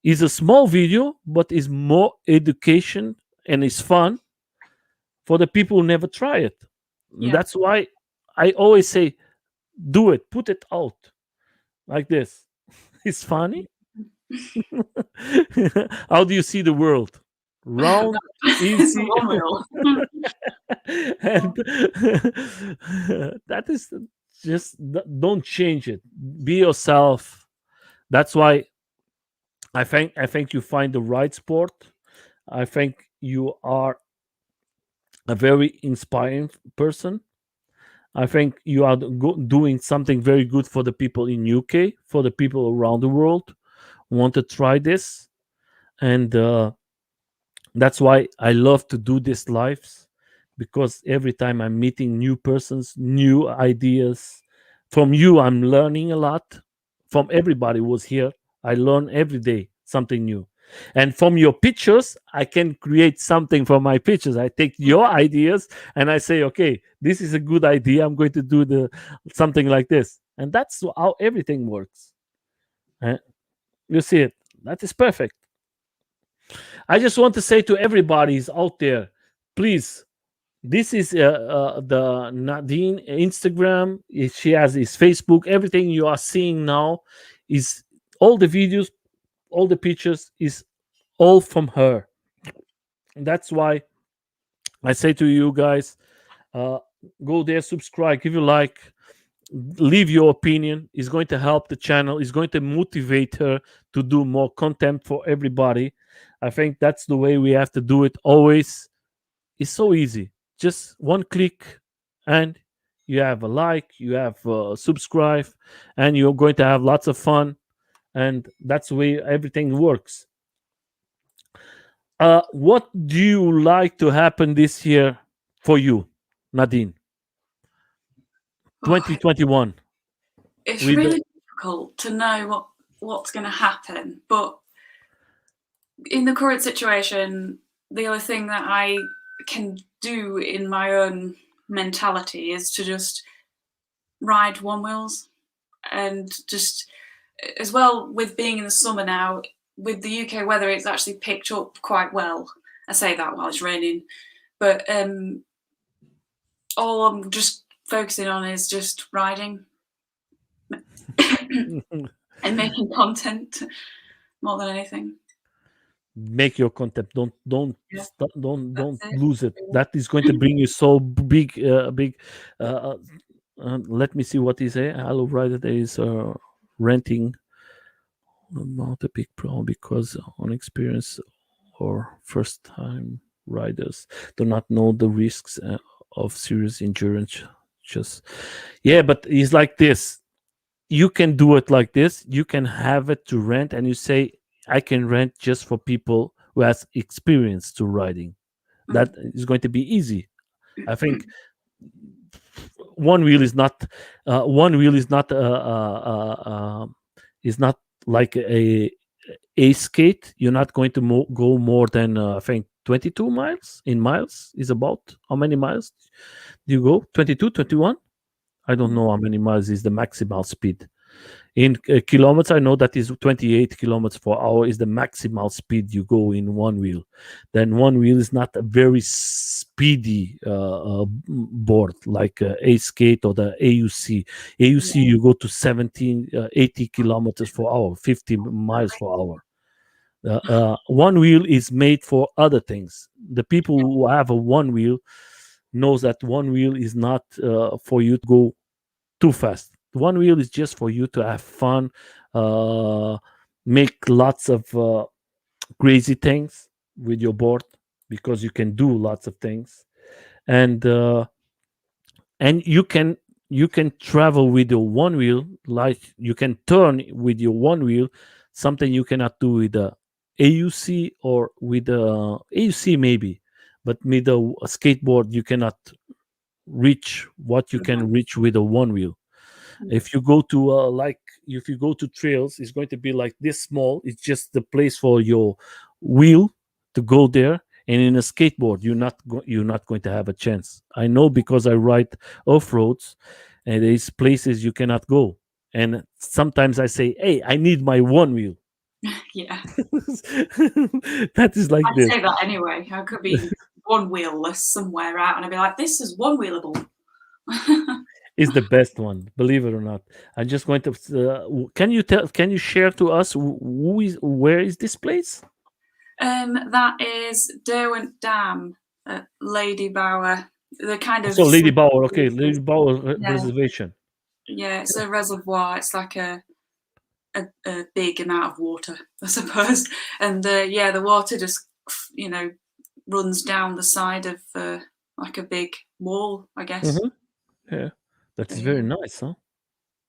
Is a small video, but is more education and is fun for the people who never try it. And Yeah. that's why I always say, do it, put it out like this. It's funny. How do you see the world? Round, It's easy, one wheel. and that is just don't change it. Be yourself. That's why I think you find the right sport. I think you are a very inspiring person. I think you are doing something very good for the people in UK, for the people around the world who want to try this, and that's why I love to do these lives because every time I'm meeting new persons, new ideas from you, I'm learning a lot. From everybody who was here, I learn every day something new. And from your pictures, I can create something from my pictures. I take your ideas and I say, okay, this is a good idea. I'm going to do the something like this, and that's how everything works. Uh, you see it. That is perfect. I just want to say to everybody who's out there, please. This is the Nadine Instagram. She has his Facebook. Everything you are seeing now is all the videos, all the pictures is all from her. And that's why I say to you guys, uh, go there, subscribe, give a like, leave your opinion. It's going to help the channel. It's going to motivate her to do more content for everybody. I think that's the way we have to do it always. It's so easy. Just one click, and you have a like, you have subscribe, and you're going to have lots of fun. And that's the way everything works. What do you like to happen this year for you, Nadine? Oh, 2021. it's With really difficult to know what's going to happen, but in the current situation, the only thing that I can do in my own mentality is to just ride one wheels and just as well with being in the summer now. with the UK weather, it's actually picked up quite well. I say that while it's raining, but all I'm just focusing on is just riding and making content more than anything. Make your content. Don't Yeah, don't that's it. lose it. That is going to bring you so big let me see what he say. Hello Rider there is renting not a big problem because unexperienced or first time riders do not know the risks of serious injury. Just yeah, but it's like this. You can do it like this. You can have it to rent, and you say, "I can rent just for people who has experience to riding." That is going to be easy. I think Onewheel is not Onewheel is not like a skate. You're not going to go more than I think 22 miles. In miles is about how many miles do you go? 22, 21? I don't know how many miles is the maximal speed. In kilometers, I know that is 28 kilometers per hour is the maximal speed you go in Onewheel. Then Onewheel is not a very speedy board like a skate or the AUC. AUC you go to 80 kilometers per hour, 50 miles per hour. Onewheel is made for other things. The people who have a Onewheel knows that Onewheel is not for you to go too fast. Onewheel is just for you to have fun, make lots of crazy things with your board because you can do lots of things, and you can travel with your Onewheel like you can turn with your Onewheel, something you cannot do with the AUC or with the AUC maybe, but with a skateboard you cannot reach what you can reach with a Onewheel. If you go to if you go to trails, it's going to be like this small. It's just the place for your wheel to go there. And in a skateboard, you're not going to have a chance. I know because I ride off roads, and there's places you cannot go. And sometimes I say, "Hey, I need my Onewheel." Yeah, That is like I'd this. say that anyway. I could be one wheelless somewhere out, and I'd be like, "This is one wheelable." Is the best one, believe it or not. I'm just going to. Can you tell? Can you share to us where is this place? That is Derwent Dam at Lady Bower. The kind of So Lady Bower, okay, Lady Bower yeah, reservation. yeah. It's a reservoir. It's like a big amount of water, I suppose. And yeah, the water just runs down the side of like a big wall, I guess. Yeah, that is very nice, huh?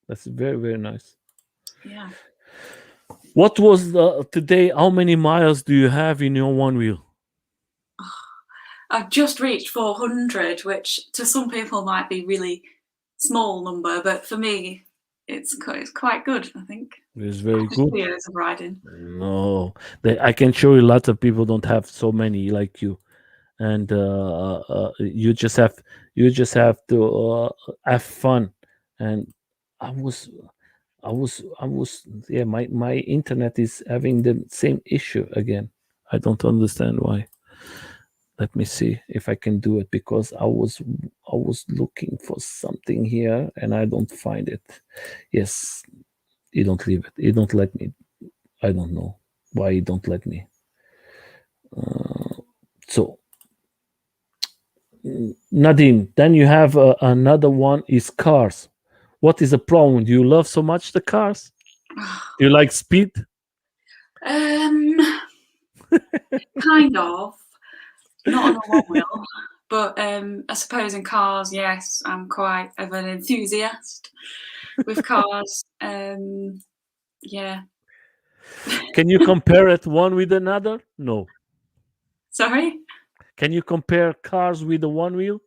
That's very very nice. Yeah. What was today? How many miles do you have in your Onewheel? I've just reached 400, which to some people might be really small number, but for me, it's quite good, I think. It's very After good. 2 years of riding. No, I can show you lots of people don't have so many like you, and you just have to have fun. And I was yeah, my internet is having the same issue again. I don't understand why. Let me see if I can do it because I was looking for something here and I don't find it. Yes, you don't leave it. You don't let me. I don't know why you don't let me. So Nadine, then you have another one is cars. What is the problem? Do you love so much the cars? Do you like speed? Kind of. Not on a one wheel, but I suppose in cars, yes, I'm quite of an enthusiast with cars. Yeah. Can you compare it one with another? No. Sorry? Can you compare cars with the Onewheel?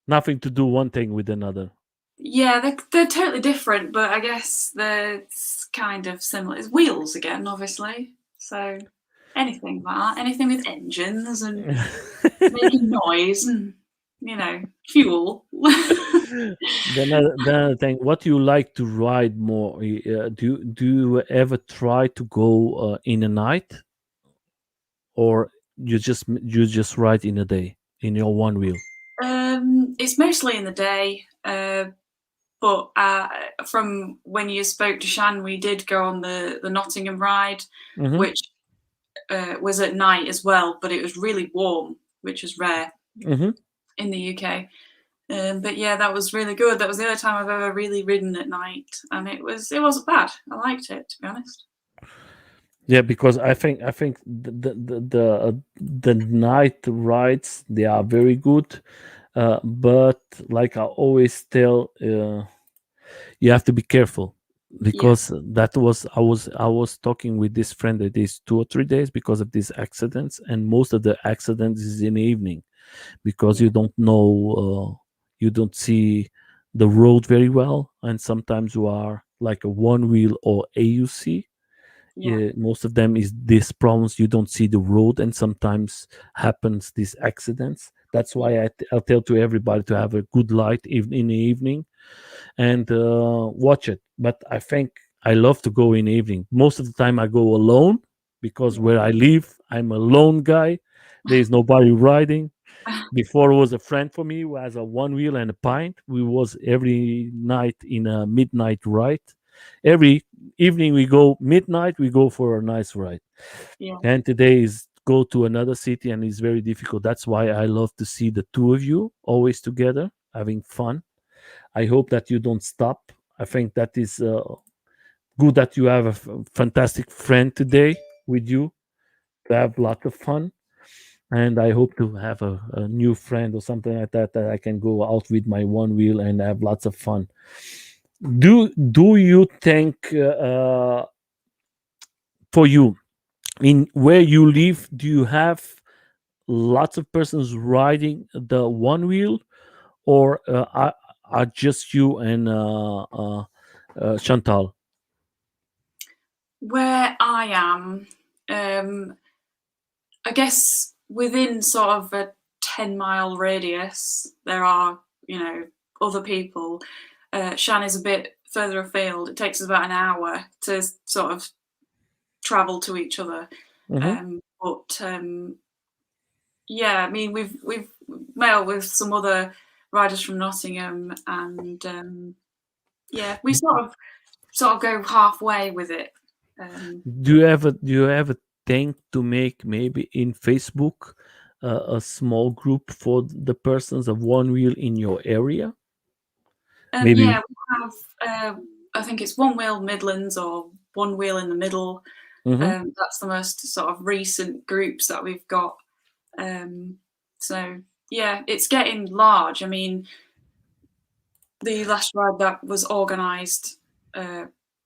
Nothing to do one thing with another. Yeah, they're totally different, but I guess they're kind of similar. It's wheels again, obviously. So anything like that, anything with engines and making noise and fuel. Then another thing, what do you like to ride more? Do you ever try to go in a night, or you just ride in a day in your one wheel? It's mostly in the day, but from when you spoke to Shan, we did go on the Nottingham ride, Mm-hmm. which was at night as well, but it was really warm, which is rare Mm-hmm. in the UK. But yeah, that was really good. That was the only time I've ever really ridden at night, and it wasn't bad. I liked it, to be honest. Yeah, because I think the night rides, they are very good, but like I always tell, you have to be careful, Yeah, because I was talking with this friend that is 2 or 3 days because of these accidents, and most of the accidents is in the evening, because yeah, you don't see the road very well, and sometimes you are like a one wheel or AUC. yeah, Yeah, most of them is this problems, you don't see the road, and sometimes happens these accidents. That's yeah, why I'll tell to everybody to have a good light in the evening, and watch it. But I think I love to go in the evening. Most of the time I go alone, because yeah, where I live, I'm a lone guy. There is nobody riding. Before, it was a friend for me who has a one wheel and a pint. We was every night in a midnight ride. Every evening we go midnight, we go for a nice ride. yeah, And today is go to another city, and it's very difficult. That's why I love to see the two of you always together having fun. I hope that you don't stop. I think that is good that you have a fantastic friend today with you to have lots of fun. And I hope to have a new friend or something like that, that I can go out with my one wheel and have lots of fun. Do you think, for you, in where you live, do you have lots of persons riding the one wheel, or are just you and Chantal? Where I am, um, I guess within sort of a 10-mile radius, there are, other people. Shan is a bit further afield. It takes us about an hour to sort of travel to each other. Hmm. But yeah, I mean, we've met up with some other riders from Nottingham, and yeah, we sort of go halfway with it. Do you ever think to make maybe in Facebook a small group for the persons of one wheel in your area? Yeah, Maybe. we have. I think it's One Wheel Midlands or One Wheel in the Middle. Hmm. That's the most sort of recent groups that we've got. Um, so yeah, it's getting large. I mean, the last ride that was organised uh,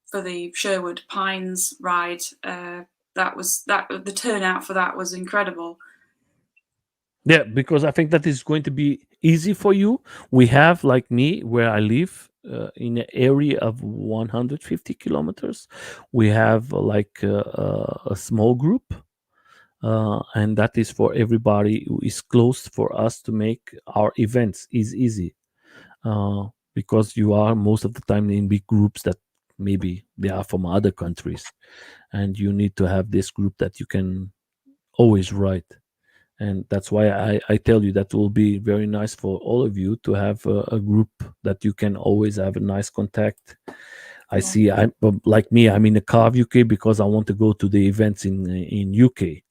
for the Sherwood Pines ride, that the turnout for that was incredible. Yeah, because I think that is going to be easy for you. We have, like me, where I live, in an area of 150 kilometers. We have like a small group, and that is for everybody who is close, for us to make our events is easy. Because you are most of the time in big groups that maybe they are from other countries, and you need to have this group that you can always write. And that's why I tell you that will be very nice for all of you to have a group that you can always have a nice contact. I Yeah, see, I'm like me, I'm in the car of UK because I want to go to the events in UK.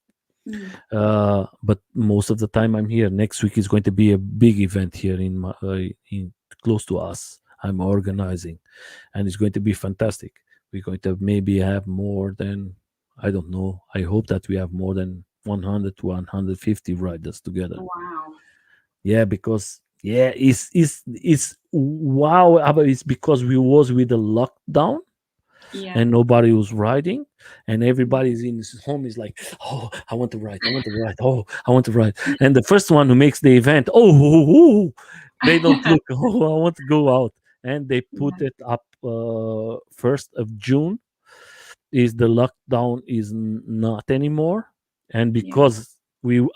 mm, But most of the time I'm here. Next week is going to be a big event here in close to us. I'm organizing, and it's going to be fantastic. We're going to maybe have more than, I don't know. I hope that we have more than 100 to 150 riders together. wow. Yeah, because yeah, it's wow. But it's because we was with the lockdown, Yeah, and nobody was riding, and mm, everybody's in his home is like, oh, I want to ride, I want to ride, oh, I want to ride. And the first one who makes the event, they don't look, oh, I want to go out. And they yeah, put it up 1st of June, is the lockdown is not anymore. And yeah, because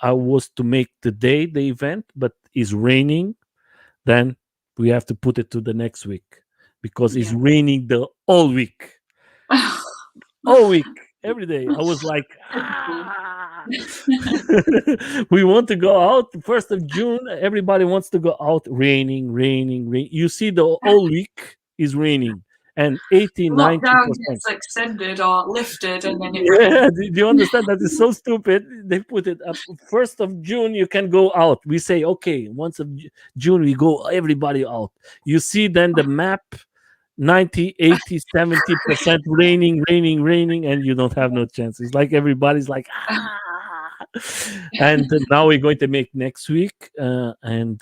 I was to make today the event, but it's raining, then we have to put it to the next week because it's Yeah. raining the all week. All week, every day. I was like, ah. We want to go out. 1st of June, everybody wants to go out. Raining, raining, rain. You see, the whole week is raining, and 80, Lockdown 90%. gets extended or lifted and then it rains. Yeah, do you understand? That is so stupid. They put it up 1st of June. You can go out. We say, okay, once of June we go. Everybody out. You see, then the map 90, 80, 70% raining, raining, raining, and you don't have no chance. It's like everybody's like, ah. And now we're going to make next week, and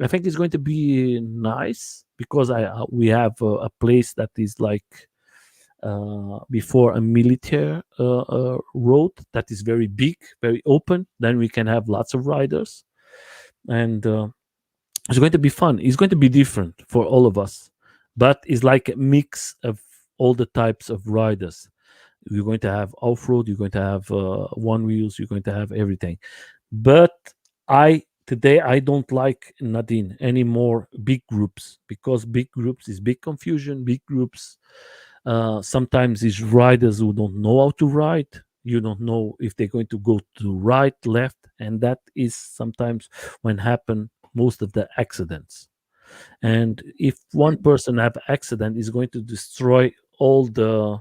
I think it's going to be nice because we have a place that is like before a military road that is very big, very open. Then we can have lots of riders, and it's going to be fun. It's going to be different for all of us, but it's like a mix of all the types of riders. You're going to have off-road, you're going to have one wheels, you're going to have everything. But I don't like, Nadine, any more big groups, because big groups is big confusion. Big groups sometimes is riders who don't know how to ride. You don't know if they're going to go to right, left, and that is sometimes when happen most of the accidents. And if one person have accident, is going to destroy all the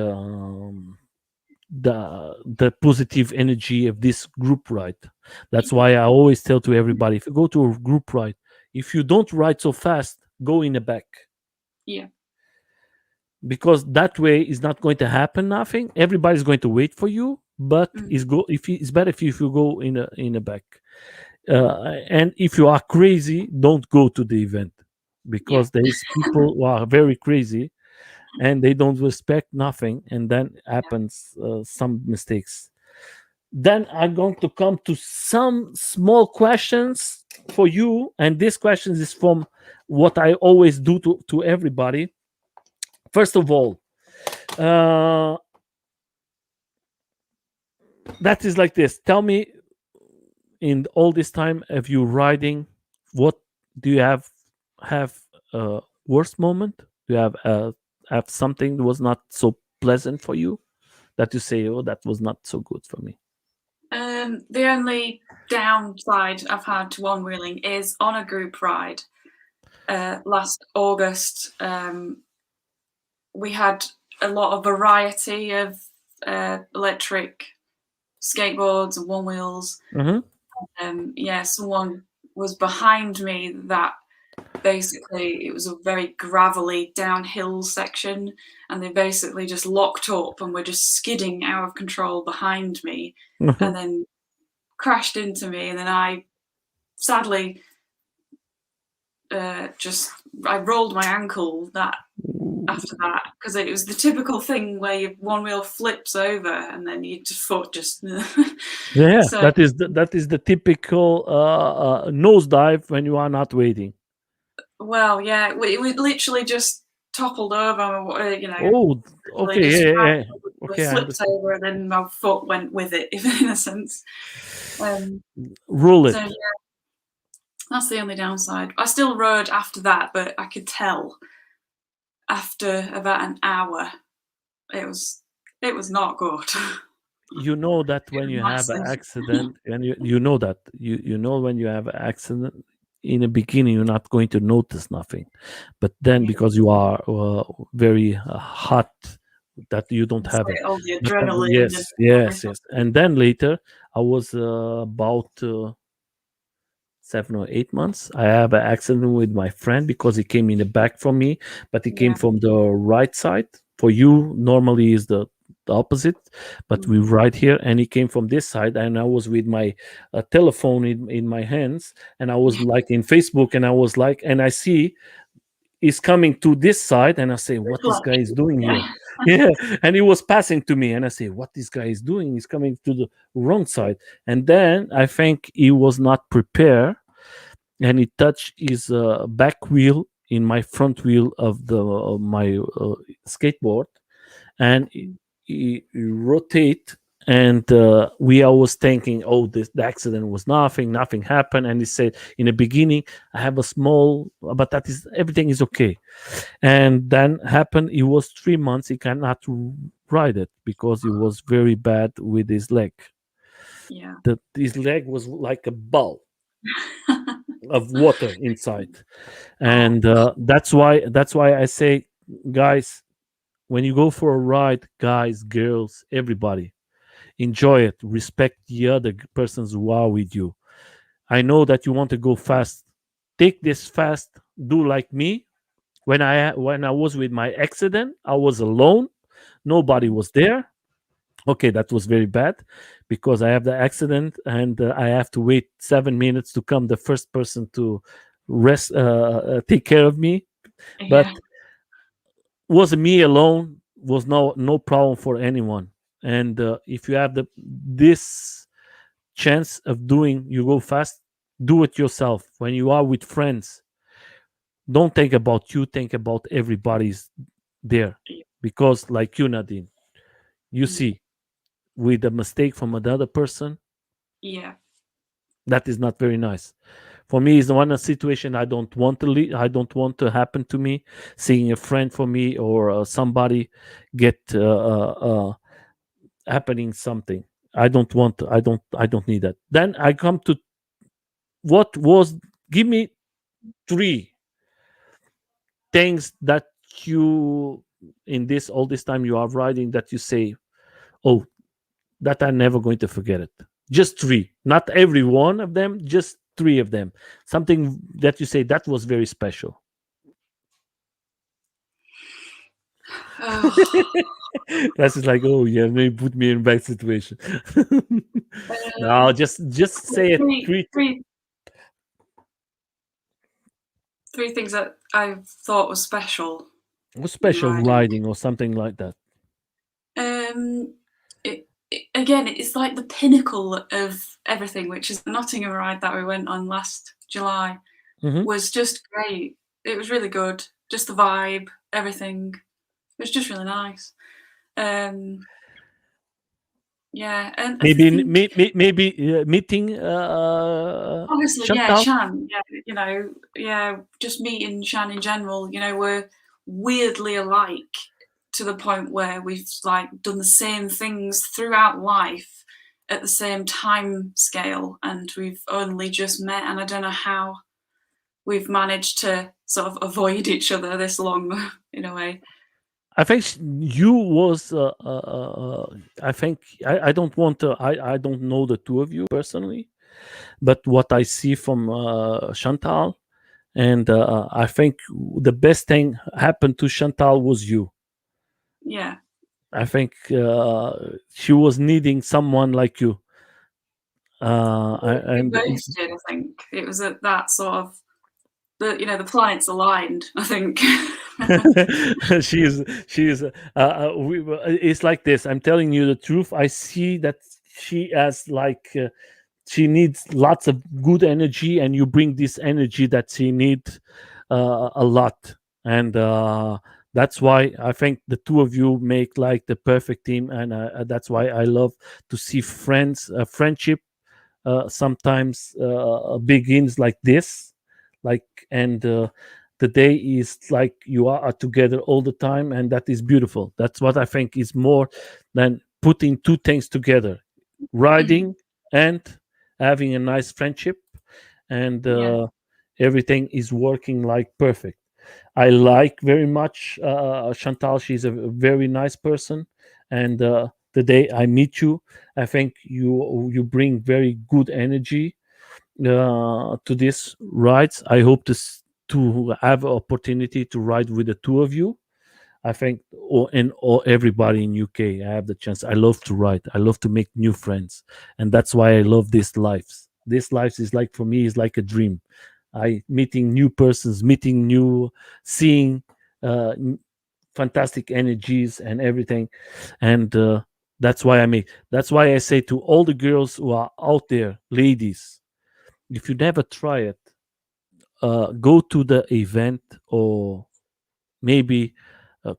um, the positive energy of this group ride. That's why I always tell to everybody, if you go to a group ride, if you don't ride so fast, go in the back, Yeah. because that way is not going to happen nothing. Everybody's going to wait for you, but Mm. it's better if you go in the back. And if you are crazy, don't go to the event, Yeah. because there is people who are very crazy and they don't respect nothing, and then happens some mistakes. Then I'm going to come to some small questions for you, and this question is from what I always do to everybody. First of all, uh, that is like this. Tell me, in all this time of you riding, what do you have a worst moment? Do you have something that was not so pleasant for you, that you say, oh, that was not so good for me? The only downside I've had to one wheeling is on a group ride. Last August, we had a lot of variety of electric skateboards and one wheels. Mm-hmm. Someone was behind me that basically it was a very gravelly downhill section, and they basically just locked up and were just skidding out of control behind me, and then crashed into me, and then I sadly I rolled my ankle that after that, because it was the typical thing where your one wheel flips over and then your foot just Yeah, so that is the typical nosedive when you are not waiting. well, yeah, we literally just toppled over, Oh, literally okay, just yeah, yeah, yeah. Okay, I flipped understand. over, and then my foot went with it, in a sense. Rule So it. yeah, that's the only downside. I still rode after that, but I could tell after about an hour it was not good. You know that It when was you have an massive. accident, and you know that you know when you have an accident, in the beginning you're not going to notice nothing, but then Yeah. because you are very hot, that you don't It's have it. like all the But then, adrenaline and yes, yes, everything. yes, and then later I was about 7 or 8 months. I have an accident with my friend because he came in the back from me, but he came Yeah. from the right side. For you, normally is the opposite, but we Mm. right here, and he came from this side, and I was with my telephone in my hands, and I was Yeah. like in Facebook, and I was like, and I see he's coming to this side, and I say, what this guy is doing here? Yeah. Yeah, and he was passing to me, and I say, what this guy is doing? He's coming to the wrong side, and then I think he was not prepared, and he touched his back wheel in my front wheel of the my skateboard, and he rotate. And we always thinking, oh, the accident was nothing happened. And he said in the beginning, I have a small, but that is everything is okay. And then happened, it was 3 months he cannot ride it because he was very bad with his leg. Yeah. His leg was like a ball of water inside. Oh, And that's why I say, guys, when you go for a ride, guys, girls, everybody, enjoy it, respect the other persons who are with you. I know that you want to go fast, take this fast, do like me. When I was with my accident, I was alone, nobody mm, was there. Okay, that was very bad because I have the accident and I have to wait 7 minutes to come the first person to rest, take care of me. yeah. But was me alone, was no problem for anyone. And if you have this chance of doing, you go fast, do it yourself. When you are with friends, don't think about you, think about everybody's there. Because like you, Nadine, you Mm, see, with a mistake from another person, yeah. that is not very nice. For me, it's one a situation I don't want to I don't want to happen to me. Seeing a friend for me or somebody get happening something, I don't want to, I don't need that. Then I come to what was, give me three things that you, in this all this time you are writing, that you say, oh, that I'm never going to forget it. Just three, not every one of them, just three of them. Something that you say that was very special. Oh, That's just like, oh yeah, maybe put me in bad situation. No, um, just say it. three, three, three things that I thought was special in Special riding. writing or something like that. Um, again, it's like the pinnacle of everything, which is the Nottingham ride that we went on last July. Hmm. Was just great. It was really good. Just the vibe, everything. It was just really nice. Um, yeah, and I Maybe think maybe meeting obviously, yeah, Chantal. Shan, yeah, yeah, just meeting Shan in general, we're weirdly alike to the point where we've like done the same things throughout life at the same time scale, and we've only just met, and I don't know how we've managed to sort of avoid each other this long in a way. I think you was. I think I don't want to. I don't know the two of you personally, but what I see from Chantal, and I think the best thing happened to Chantal was you. Yeah, I think she was needing someone like you, we and both did. I think it was at that sort of the planets aligned. I think. she's it's like this. I'm telling you the truth. I see that she has like she needs lots of good energy, and you bring this energy that she needs a lot. And that's why I think the two of you make like the perfect team. And that's why I love to see friendship sometimes begins like this, like. And the day is like you are together all the time, and that is beautiful. That's what I think is more than putting two things together: Mhm. riding and having a nice friendship. And Yeah, everything is working like perfect. I like very much Chantal. She's a very nice person. And the day I meet you, I think you bring very good energy to this rides. I hope to have an opportunity to ride with the two of you. I think, or everybody in UK, I have the chance. I love to ride. I love to make new friends, and that's why I love this lives. This life is like, for me, is like a dream. I meeting new persons, meeting new, seeing fantastic energies and everything. And that's why I make. That's why I say to all the girls who are out there, ladies, if you never try it, go to the event, or maybe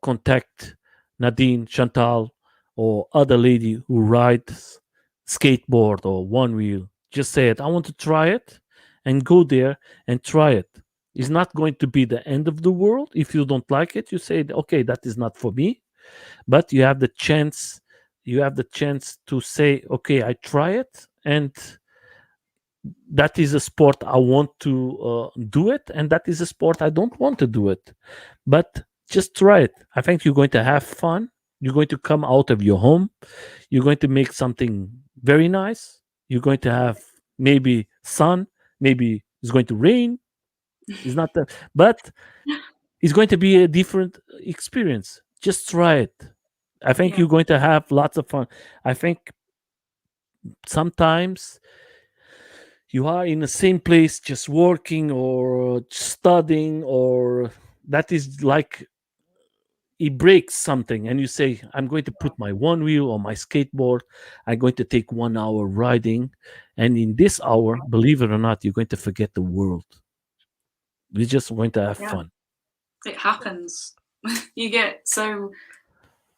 contact Nadine, Chantal, or other lady who rides skateboard or one wheel, just say it. I want to try it, and go there and try it. It's not going to be the end of the world. If you don't like it, you say, okay, that is not for me. But you have the chance. You have the chance to say, okay, I try it, and that is a sport I want to do it, and that is a sport I don't want to do it. But just try it. I think you're going to have fun. You're going to come out of your home. You're going to make something very nice. You're going to have maybe sun. Maybe it's going to rain. It's not that, but it's going to be a different experience. Just try it. I think Yeah. you're going to have lots of fun. I think sometimes you are in the same place just working or studying, or that is like it breaks something, and you say, I'm going to put my one wheel on my skateboard. I'm going to take 1 hour riding, and in this hour, believe it or not, you're going to forget the world. You're just going to have Yeah. fun. It happens. You get so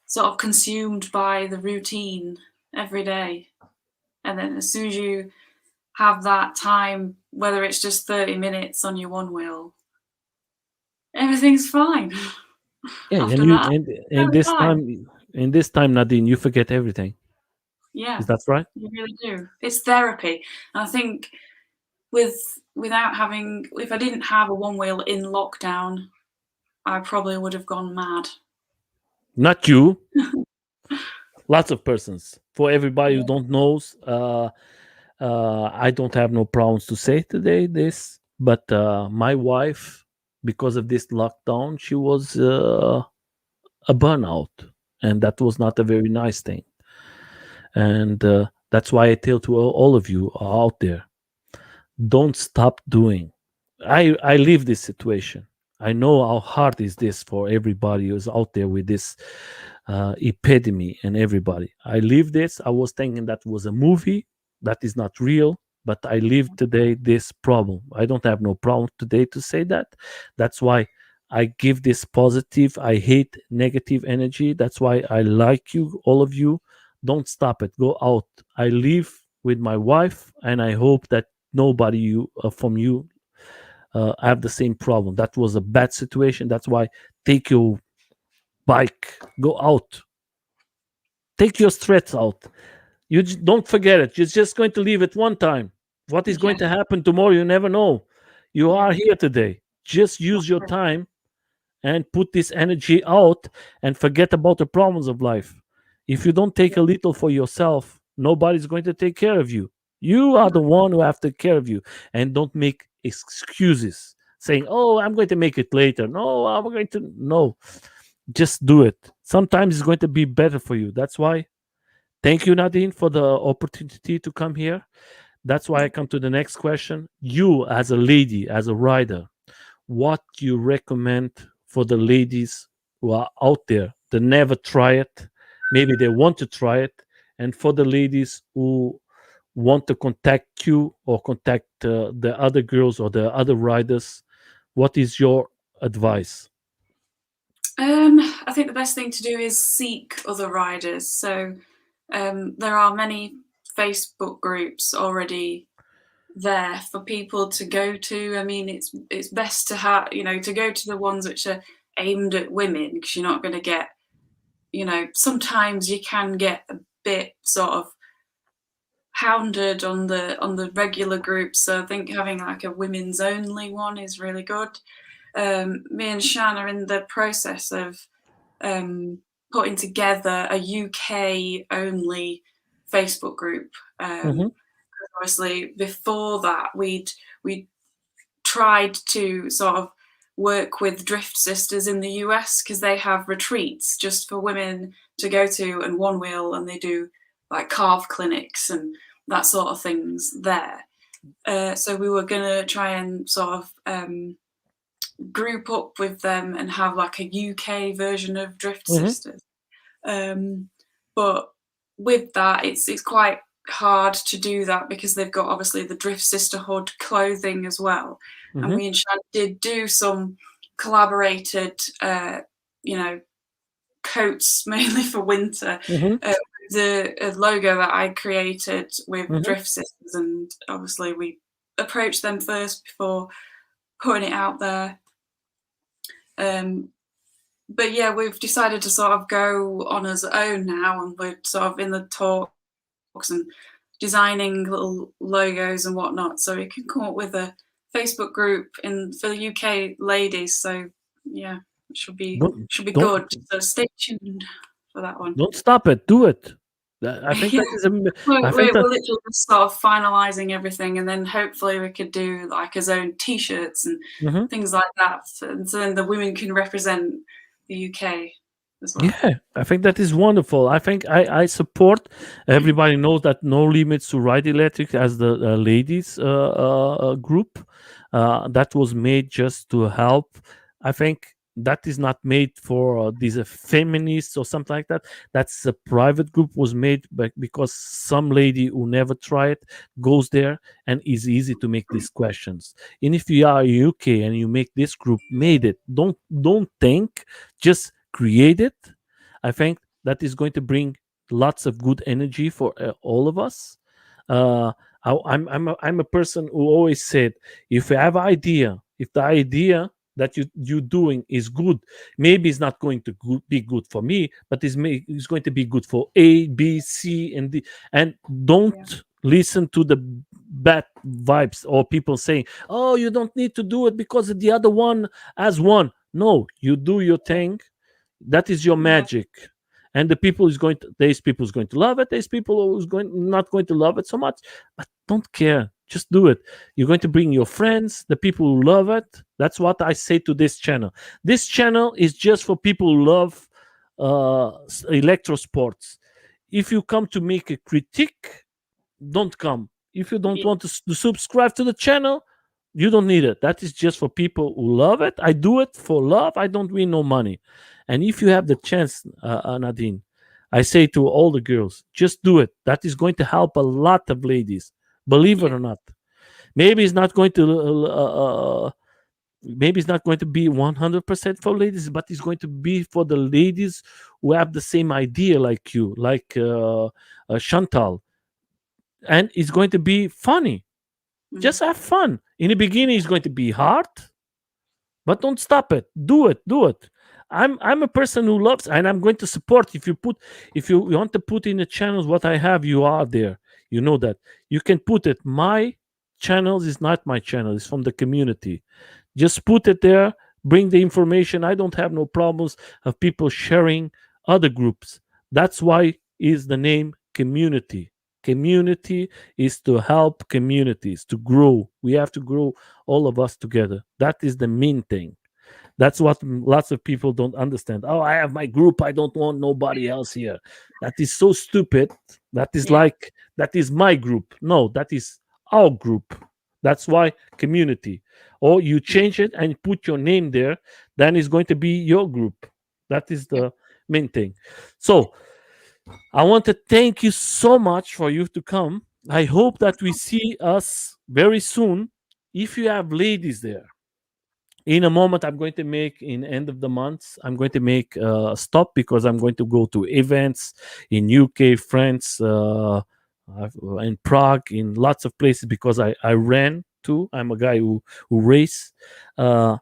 sort of consumed by the routine every day. And then as soon as you have that time, whether it's just 30 minutes on your one wheel, everything's fine. Yeah, and After you that, and totally this fine. time, Nadine, you forget everything. Yeah, Is that right? you really do. It's therapy. And I think without having, if I didn't have a one wheel in lockdown, I probably would have gone mad. Not you. Lots of persons. For everybody who Yeah. don't knows, I don't have no problems to say today this, but my wife, because of this lockdown, she was a burnout, and that was not a very nice thing. And that's why I tell to all of you out there, don't stop doing. I live this situation. I know how hard is this for everybody who's out there with this epidemic, and everybody. I live this. I was thinking that was a movie. That is not real. But I live today this problem. I don't have no problem today to say that. That's why I give this positive. I hate negative energy. That's why I like you, all of you. Don't stop it. Go out. I live with my wife, and I hope that nobody from you have the same problem. That was a bad situation. That's why take your bike, go out, take your stress out. Don't forget it. You're just going to leave it one time. What is Yeah. going to happen tomorrow? You never know. You Yeah. are here today. Just use your time and put this energy out, and forget about the problems of life. If you don't take a little for yourself, nobody's going to take care of you. You are the one who have to take care of you. And don't make excuses saying, oh, I'm going to make it later. No, I'm going to. No, just do it. Sometimes it's going to be better for you. That's why. Thank you, Nadine, for the opportunity to come here. That's why I come to the next question. You, as a lady, as a rider, what you recommend for the ladies who are out there that never try it? Maybe they want to try it. And for the ladies who want to contact you or contact the other girls or the other riders, what is your advice? I think the best thing to do is seek other riders. So there are many Facebook groups already there for people to go to. I mean, it's best to have, to go to the ones which are aimed at women, because you're not going to get, sometimes you can get a bit sort of hounded on the regular groups. So I think having like a women's only one is really good. Me and Shan are in the process of putting together a UK only Facebook group. Mm-hmm, Obviously, before that, we tried to sort of work with Drift Sisters in the US, because they have retreats just for women to go to, and One Wheel, and they do like carve clinics and that sort of things there. So we were going to try and sort of group up with them and have like a UK version of Drift mm-hmm, Sisters. But with that, it's quite hard to do that, because they've got obviously the Drift Sisterhood clothing as well. And mm-hmm, me and Shad did do some collaborated, you know, coats mainly for winter. Hmm. The logo that I created with Hmm. Drift Sisters, and obviously we approached them first before putting it out there. But yeah, we've decided to sort of go on our own now, and we're sort of in the talks and designing little logos and whatnot, so we can come up with a Facebook group for the UK ladies. So yeah, it should be Don't don't good. So stay tuned for that one. don't stop it. Do it. I think Yeah, that is we're, I we're, think that. we're literally just sort of finalising everything, and then hopefully we could do like his own T-shirts and Mhm. things like that, and so then the women can represent the UK as well. Yeah, I think that is wonderful. I think I support. Everybody knows that No Limits to Ride Electric as the ladies group that was made just to help. I think that is not made for these feminists or something like that. That's a private group was made because some lady who never tried goes there and is easy to make these questions. And if you are UK and you make this group, made it. Don't think, just create it. I think that is going to bring lots of good energy for all of us. Uh, I'm a person who always said, if you have idea, if the idea that you doing is good, maybe it's not going to be good for me, but it's going to be good for A, B, C, and D. And Yeah, don't listen to the bad vibes or people saying, "Oh, you don't need to do it because the other one has one." No, you do your yeah, thing. That is your yeah, magic. And the people is going to there's people who's going to love it, there's people who's going not going to love it so much, but don't care, just do it. You're going to bring your friends, the people who love it. That's what I say to this channel. This channel is just for people who love electro sports. If you come to make a critique, don't come. If you don't yeah, want to subscribe to the channel, you don't need it. That is just for people who love it. I do it for love. I don't win no money. And if you have the chance, Nadine, I say to all the girls, just do it. That is going to help a lot of ladies. Believe it yeah, or not. Maybe it's not going to. Maybe it's not going to be 100% for ladies, but it's going to be for the ladies who have the same idea like you, like Chantal, and it's going to be funny. mm, Just have fun. In the beginning, it's going to be hard, but don't stop it. Do it. Do it. I'm a person who loves, and I'm going to support. If you want to put in the channels what I have, you are there. You know that you can put it. My channels is not my channel. It's from the community. Just put it there. Bring the information. I don't have no problems of people sharing other groups. That's why is the name community. Community is to help communities to grow. We have to grow all of us together. That is the main thing. That's what lots of people don't understand. Oh, I have my group. I don't want nobody else here. That is so stupid. That is yeah, like, that is my group. No, that is our group. That's why community. Or you mm, change it and put your name there, then it's going to be your group. That is yeah. the main thing. So I want to thank you so much for you to come. I hope that we see us very soon. If you have ladies there, in a moment I'm going to make in end of the month, I'm going to make a stop because I'm going to go to events in UK, France, in Prague, in lots of places because I ran too. I'm a guy who race. uh,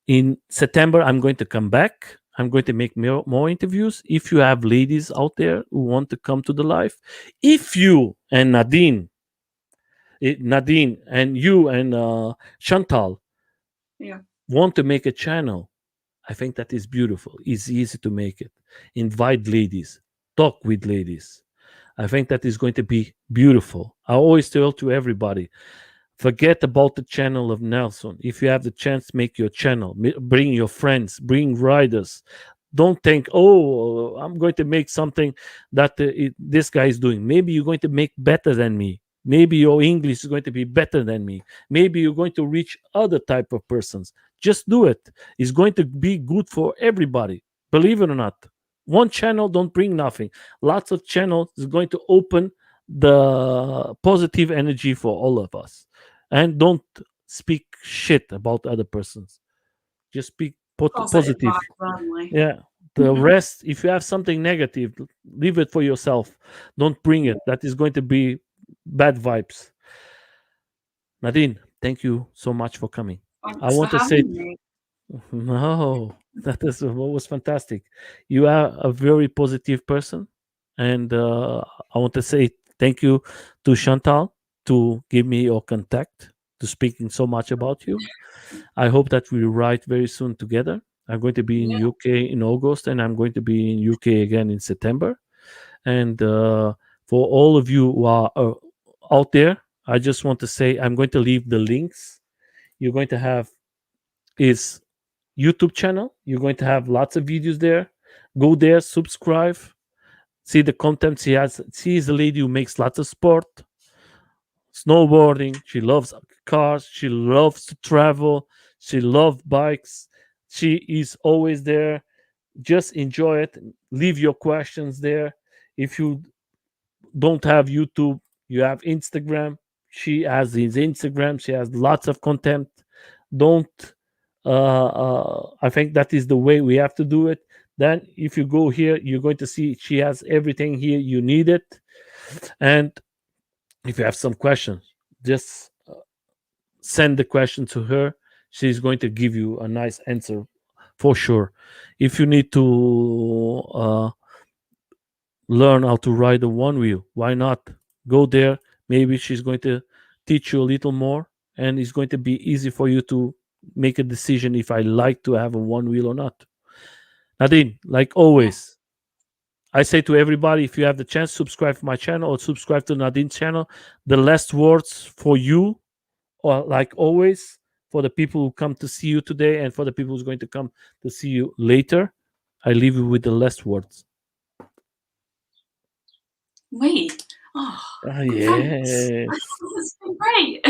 in September I'm going to come back. I'm going to make more interviews. If you have ladies out there who want to come to the live, if you and Nadine and you and Chantal Yeah. want to make a channel, I think that is beautiful. It's easy to make it. Invite ladies, talk with ladies. I think that is going to be beautiful. I always tell to everybody, forget about the channel of Nelson. If you have the chance, make your channel. Bring your friends, bring riders. Don't think, oh, I'm going to make something that this guy is doing. Maybe you're going to make better than me. Maybe your English is going to be better than me. Maybe you're going to reach other type of persons. Just do it. It's going to be good for everybody. Believe it or not. One channel don't bring nothing. Lots of channels is going to open the positive energy for all of us. And don't speak shit about other persons. Just speak Positive positive. vibes only. Yeah, The rest, if you have something negative, leave it for yourself. Don't bring it. That is going to be bad vibes. Nadine, thank you so much for coming. I Thanks for want to say having me. no, that is what was fantastic. You are a very positive person, and I want to say thank you to Chantal to give me your contact to speaking so much about you. I hope that we write very soon together. I'm going to be in Yeah, UK in August, and I'm going to be in UK again in September. And for all of you who are out there, I just want to say I'm going to leave the links. You're going to have is YouTube channel. You're going to have lots of videos there. Go there, subscribe, see the content she has. She is a lady who makes lots of sport, snowboarding. She loves cars. She loves to travel. She loves bikes. She is always there. Just enjoy it. Leave your questions there. If you don't have YouTube, you have Instagram. She has his Instagram. She has lots of content. Don't. I think that is the way we have to do it. Then, if you go here, you're going to see she has everything here you need it. And if you have some questions, just send the question to her. She's going to give you a nice answer for sure. If you need to learn how to ride a one wheel, why not go there? Maybe she's going to teach you a little more, and it's going to be easy for you to make a decision if I like to have a one wheel or not. Nadine, like yeah. always, I say to everybody, if you have the chance, subscribe to my channel or subscribe to Nadine's channel. The last words for you, or like always, for the people who come to see you today and for the people who's going to come to see you later, I leave you with the last words. Me. Oh, thanks. Yes. That's been great.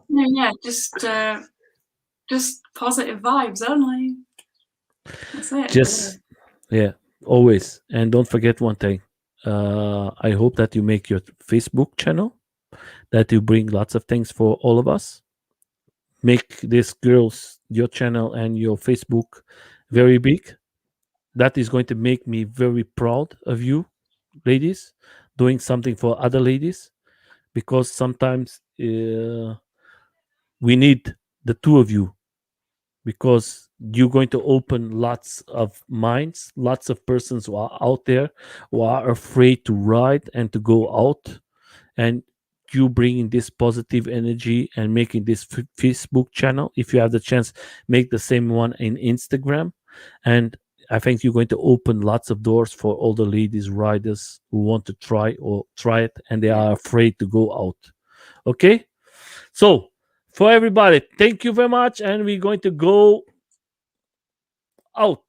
No, yeah, just positive vibes only. That's it, really. Just, yeah, always. And don't forget one thing. I hope that you make your Facebook channel, that you bring lots of things for all of us. Make this girls, your channel and your Facebook very big. That is going to make me very proud of you, ladies, doing something for other ladies, because sometimes we need the two of you, because you're going to open lots of minds, lots of persons who are out there who are afraid to ride and to go out, and you bringing this positive energy and making this Facebook channel. If you have the chance, make the same one in Instagram, and I think you're going to open lots of doors for all the ladies riders who want to try it and they Yeah. are afraid to go out. Okay, so for everybody, thank you very much, and we're going to go out.